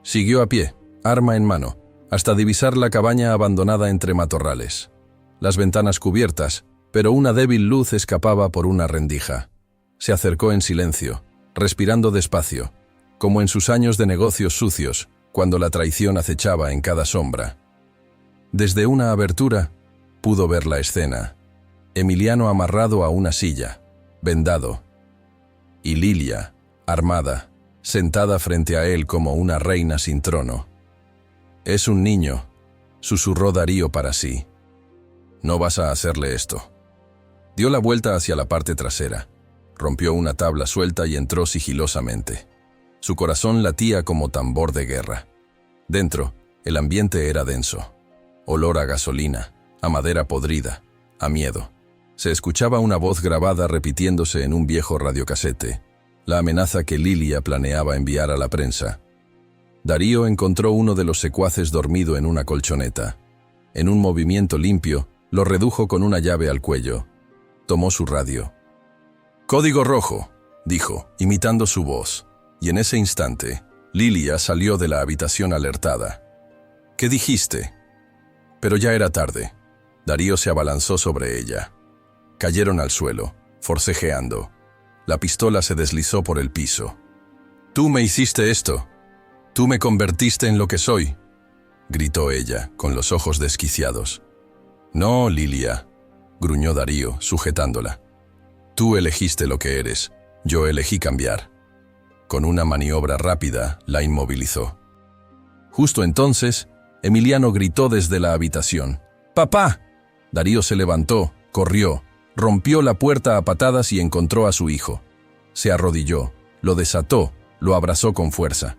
Siguió a pie, arma en mano, hasta divisar la cabaña abandonada entre matorrales. Las ventanas cubiertas, pero una débil luz escapaba por una rendija. Se acercó en silencio, respirando despacio, como en sus años de negocios sucios, cuando la traición acechaba en cada sombra. Desde una abertura, pudo ver la escena. Emiliano amarrado a una silla, vendado, y Lilia, armada, sentada frente a él como una reina sin trono. «Es un niño», susurró Darío para sí. «No vas a hacerle esto». Dio la vuelta hacia la parte trasera, rompió una tabla suelta y entró sigilosamente. Su corazón latía como tambor de guerra. Dentro, el ambiente era denso. Olor a gasolina, a madera podrida, a miedo. Se escuchaba una voz grabada repitiéndose en un viejo radiocasete, la amenaza que Lilia planeaba enviar a la prensa. Darío encontró uno de los secuaces dormido en una colchoneta. En un movimiento limpio, lo redujo con una llave al cuello. Tomó su radio. «Código rojo», dijo, imitando su voz. Y en ese instante, Lilia salió de la habitación alertada. «¿Qué dijiste?» Pero ya era tarde. Darío se abalanzó sobre ella. Cayeron al suelo, forcejeando. La pistola se deslizó por el piso. «Tú me hiciste esto. Tú me convertiste en lo que soy», gritó ella, con los ojos desquiciados. «No, Lilia», gruñó Darío, sujetándola. «Tú elegiste lo que eres. Yo elegí cambiar». Con una maniobra rápida, la inmovilizó. Justo entonces, Emiliano gritó desde la habitación. «¡Papá!». Darío se levantó, corrió, rompió la puerta a patadas y encontró a su hijo. Se arrodilló, lo desató, lo abrazó con fuerza.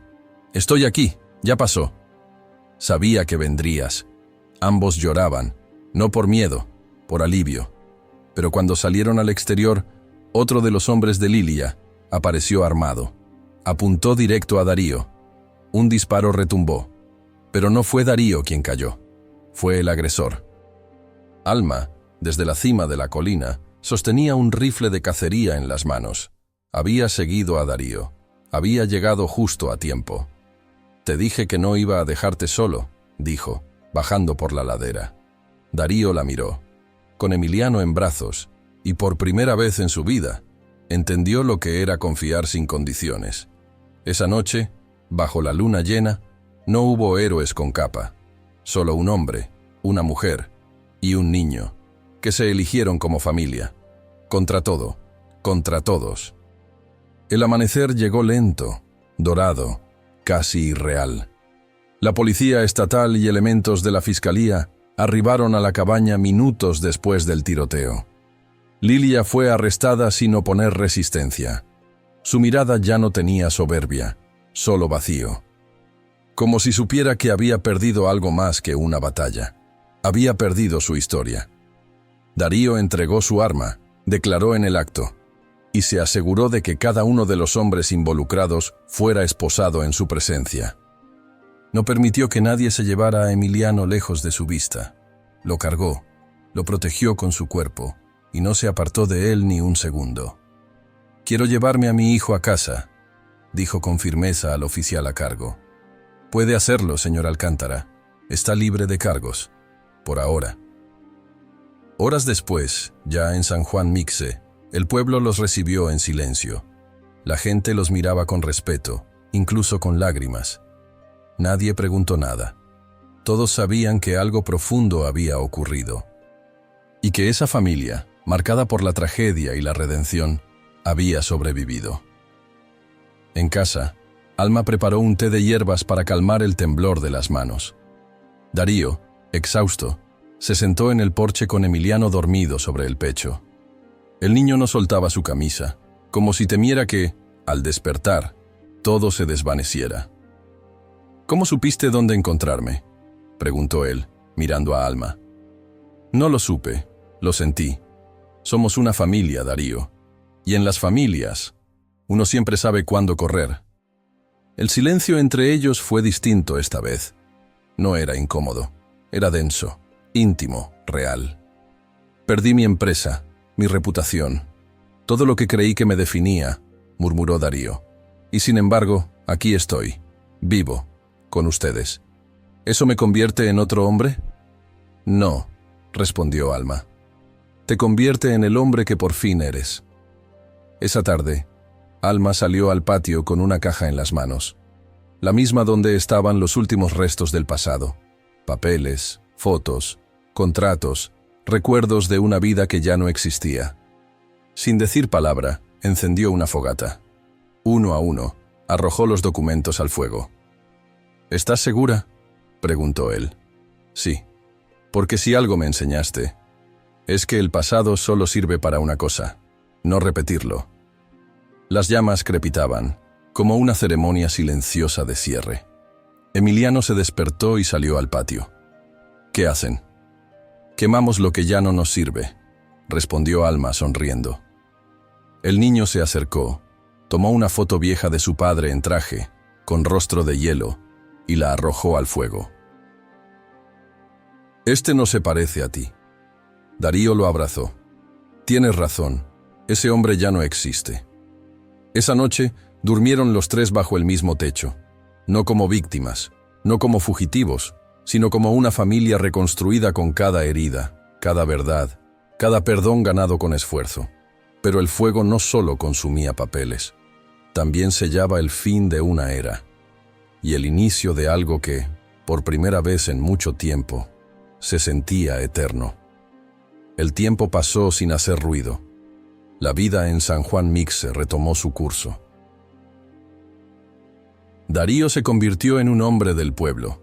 «Estoy aquí, ya pasó». «Sabía que vendrías». Ambos lloraban, no por miedo, por alivio. Pero cuando salieron al exterior, otro de los hombres de Lilia apareció armado. Apuntó directo a Darío. Un disparo retumbó, pero no fue Darío quien cayó. Fue el agresor. Alma, desde la cima de la colina, sostenía un rifle de cacería en las manos. Había seguido a Darío. Había llegado justo a tiempo. «Te dije que no iba a dejarte solo», dijo, bajando por la ladera. Darío la miró, con Emiliano en brazos, y por primera vez en su vida, entendió lo que era confiar sin condiciones. Esa noche, bajo la luna llena, no hubo héroes con capa, solo un hombre, una mujer y un niño, que se eligieron como familia, contra todo, contra todos. El amanecer llegó lento, dorado, casi irreal. La policía estatal y elementos de la fiscalía arribaron a la cabaña minutos después del tiroteo. Lilia fue arrestada sin oponer resistencia. Su mirada ya no tenía soberbia, solo vacío. Como si supiera que había perdido algo más que una batalla. Había perdido su historia. Darío entregó su arma, declaró en el acto, y se aseguró de que cada uno de los hombres involucrados fuera esposado en su presencia. No permitió que nadie se llevara a Emiliano lejos de su vista. Lo cargó, lo protegió con su cuerpo, y no se apartó de él ni un segundo. «Quiero llevarme a mi hijo a casa», dijo con firmeza al oficial a cargo. «Puede hacerlo, señor Alcántara. Está libre de cargos. Por ahora». Horas después, ya en San Juan Mixe, el pueblo los recibió en silencio. La gente los miraba con respeto, incluso con lágrimas. Nadie preguntó nada. Todos sabían que algo profundo había ocurrido. Y que esa familia, marcada por la tragedia y la redención, había sobrevivido. En casa, Alma preparó un té de hierbas para calmar el temblor de las manos. Darío, exhausto, se sentó en el porche con Emiliano dormido sobre el pecho. El niño no soltaba su camisa, como si temiera que, al despertar, todo se desvaneciera. «¿Cómo supiste dónde encontrarme?», preguntó él, mirando a Alma. «No lo supe, lo sentí. Somos una familia, Darío. Y en las familias, uno siempre sabe cuándo correr». El silencio entre ellos fue distinto esta vez. No era incómodo, era denso, íntimo, real. «Perdí mi empresa, mi reputación, todo lo que creí que me definía», murmuró Darío. «Y sin embargo, aquí estoy, vivo, con ustedes. ¿Eso me convierte en otro hombre?». «No», respondió Alma. «Te convierte en el hombre que por fin eres». Esa tarde, Alma salió al patio con una caja en las manos, la misma donde estaban los últimos restos del pasado: papeles, fotos, contratos, recuerdos de una vida que ya no existía. Sin decir palabra, encendió una fogata. Uno a uno, arrojó los documentos al fuego. «¿Estás segura?», preguntó él. «Sí, porque si algo me enseñaste, es que el pasado solo sirve para una cosa: no repetirlo». Las llamas crepitaban, como una ceremonia silenciosa de cierre. Emiliano se despertó y salió al patio. «¿Qué hacen?». «Quemamos lo que ya no nos sirve», respondió Alma sonriendo. El niño se acercó, tomó una foto vieja de su padre en traje, con rostro de hielo, y la arrojó al fuego. «Este no se parece a ti». Darío lo abrazó. «Tienes razón, ese hombre ya no existe». Esa noche durmieron los tres bajo el mismo techo, no como víctimas, no como fugitivos, sino como una familia reconstruida con cada herida, cada verdad, cada perdón ganado con esfuerzo. Pero el fuego no solo consumía papeles, también sellaba el fin de una era y el inicio de algo que, por primera vez en mucho tiempo, se sentía eterno. El tiempo pasó sin hacer ruido. La vida en San Juan Mixe retomó su curso. Darío se convirtió en un hombre del pueblo.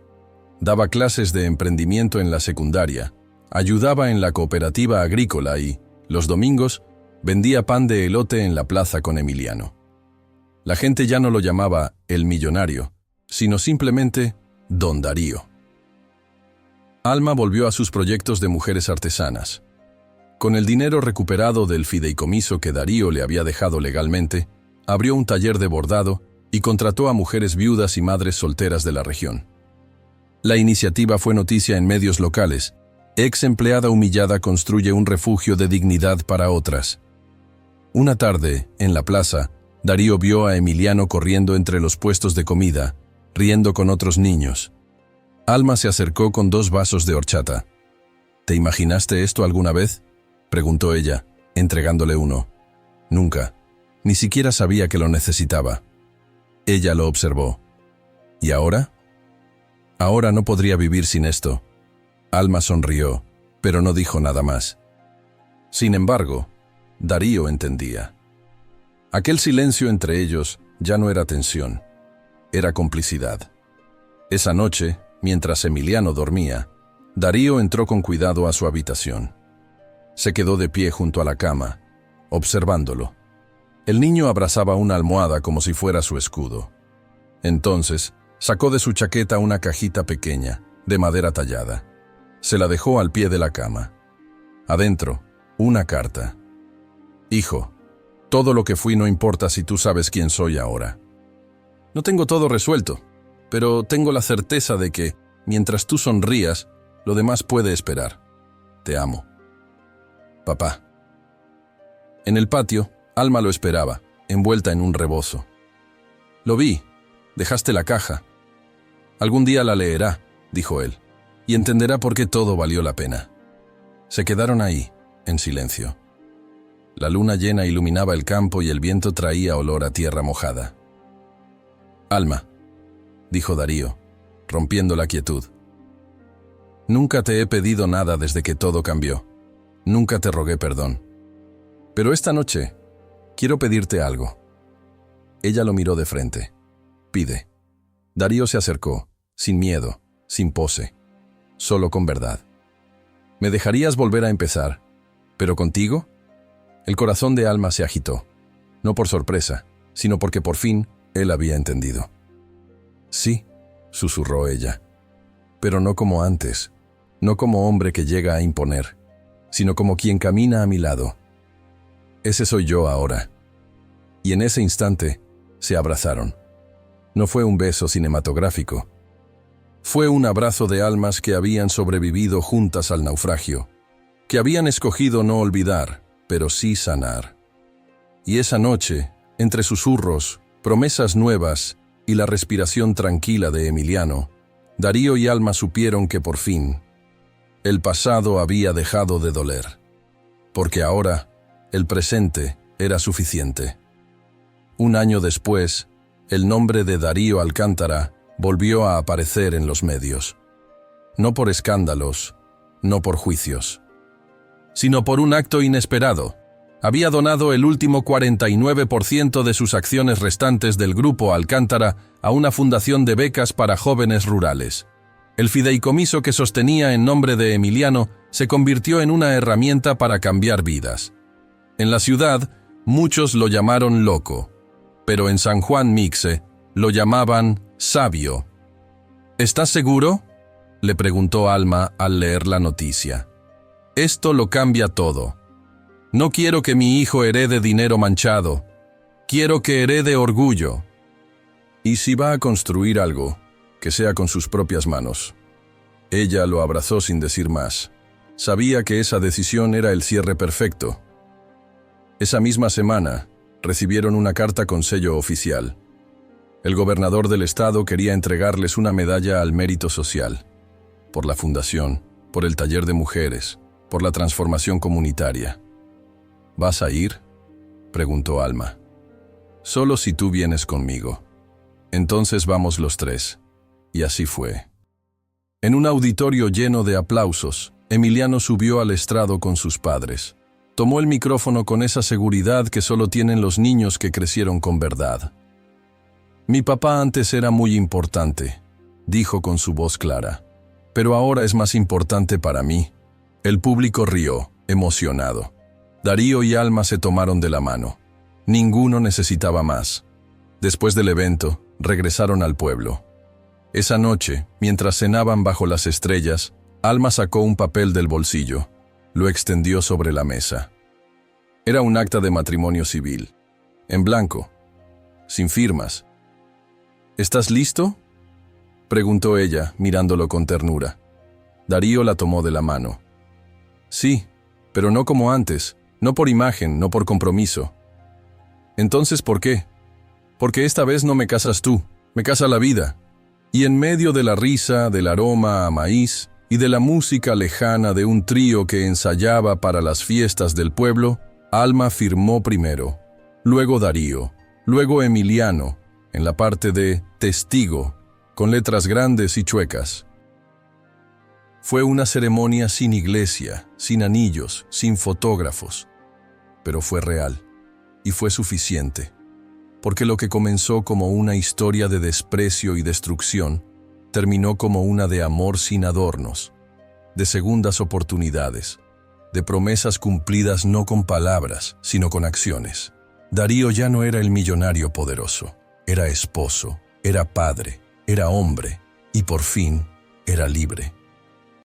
Daba clases de emprendimiento en la secundaria, ayudaba en la cooperativa agrícola y, los domingos, vendía pan de elote en la plaza con Emiliano. La gente ya no lo llamaba el millonario, sino simplemente Don Darío. Alma volvió a sus proyectos de mujeres artesanas. Con el dinero recuperado del fideicomiso que Darío le había dejado legalmente, abrió un taller de bordado y contrató a mujeres viudas y madres solteras de la región. La iniciativa fue noticia en medios locales. Ex empleada humillada construye un refugio de dignidad para otras. Una tarde, en la plaza, Darío vio a Emiliano corriendo entre los puestos de comida, riendo con otros niños. Alma se acercó con 2 vasos de horchata. «¿Te imaginaste esto alguna vez?», preguntó ella, entregándole uno. «Nunca. Ni siquiera sabía que lo necesitaba». Ella lo observó. «¿Y ahora?». «Ahora no podría vivir sin esto». Alma sonrió, pero no dijo nada más. Sin embargo, Darío entendía. Aquel silencio entre ellos ya no era tensión, era complicidad. Esa noche, mientras Emiliano dormía, Darío entró con cuidado a su habitación. Se quedó de pie junto a la cama, observándolo. El niño abrazaba una almohada como si fuera su escudo. Entonces, sacó de su chaqueta una cajita pequeña, de madera tallada. Se la dejó al pie de la cama. Adentro, una carta. «Hijo, todo lo que fui no importa si tú sabes quién soy ahora». «No tengo todo resuelto», pero tengo la certeza de que, mientras tú sonrías, lo demás puede esperar. Te amo. Papá. En el patio, Alma lo esperaba, envuelta en un rebozo. Lo vi. Dejaste la caja. Algún día la leerá, dijo él, y entenderá por qué todo valió la pena. Se quedaron ahí, en silencio. La luna llena iluminaba el campo y el viento traía olor a tierra mojada. Alma, dijo Darío, rompiendo la quietud. Nunca te he pedido nada desde que todo cambió. Nunca te rogué perdón. Pero esta noche quiero pedirte algo. Ella lo miró de frente. Pide. Darío se acercó, sin miedo, sin pose, solo con verdad. Me dejarías volver a empezar, pero contigo. El corazón de Alma se agitó, no por sorpresa, sino porque por fin él había entendido. Sí, susurró ella, pero no como antes, no como hombre que llega a imponer, sino como quien camina a mi lado. Ese soy yo ahora. Y en ese instante se abrazaron. No fue un beso cinematográfico. Fue un abrazo de almas que habían sobrevivido juntas al naufragio, que habían escogido no olvidar, pero sí sanar. Y esa noche, entre susurros, promesas nuevas y la respiración tranquila de Emiliano, Darío y Alma supieron que por fin el pasado había dejado de doler, porque ahora el presente era suficiente. Un año después, el nombre de Darío Alcántara volvió a aparecer en los medios. No por escándalos, no por juicios, sino por un acto inesperado. Había donado el último 49% de sus acciones restantes del Grupo Alcántara a una fundación de becas para jóvenes rurales. El fideicomiso que sostenía en nombre de Emiliano se convirtió en una herramienta para cambiar vidas. En la ciudad, muchos lo llamaron loco, pero en San Juan Mixe lo llamaban sabio. ¿Estás seguro?, le preguntó Alma al leer la noticia. Esto lo cambia todo. No quiero que mi hijo herede dinero manchado. Quiero que herede orgullo. Y si va a construir algo, que sea con sus propias manos. Ella lo abrazó sin decir más. Sabía que esa decisión era el cierre perfecto. Esa misma semana, recibieron una carta con sello oficial. El gobernador del estado quería entregarles una medalla al mérito social, por la fundación, por el taller de mujeres, por la transformación comunitaria. ¿Vas a ir?, preguntó Alma. Solo si tú vienes conmigo. Entonces vamos los tres. Y así fue. En un auditorio lleno de aplausos, Emiliano subió al estrado con sus padres. Tomó el micrófono con esa seguridad que solo tienen los niños que crecieron con verdad. Mi papá antes era muy importante, dijo con su voz clara, pero ahora es más importante para mí. El público rió, emocionado. Darío y Alma se tomaron de la mano. Ninguno necesitaba más. Después del evento, regresaron al pueblo. Esa noche, mientras cenaban bajo las estrellas, Alma sacó un papel del bolsillo. Lo extendió sobre la mesa. Era un acta de matrimonio civil, en blanco, sin firmas. ¿Estás listo?, preguntó ella, mirándolo con ternura. Darío la tomó de la mano. Sí, pero no como antes, no por imagen, no por compromiso. Entonces, ¿por qué? Porque esta vez no me casas tú, me casa la vida. Y en medio de la risa, del aroma a maíz y de la música lejana de un trío que ensayaba para las fiestas del pueblo, Alma firmó primero, luego Darío, luego Emiliano, en la parte de testigo, con letras grandes y chuecas. Fue una ceremonia sin iglesia, sin anillos, sin fotógrafos, pero fue real, y fue suficiente, porque lo que comenzó como una historia de desprecio y destrucción, terminó como una de amor sin adornos, de segundas oportunidades, de promesas cumplidas no con palabras, sino con acciones. Darío ya no era el millonario poderoso, era esposo, era padre, era hombre, y por fin era libre.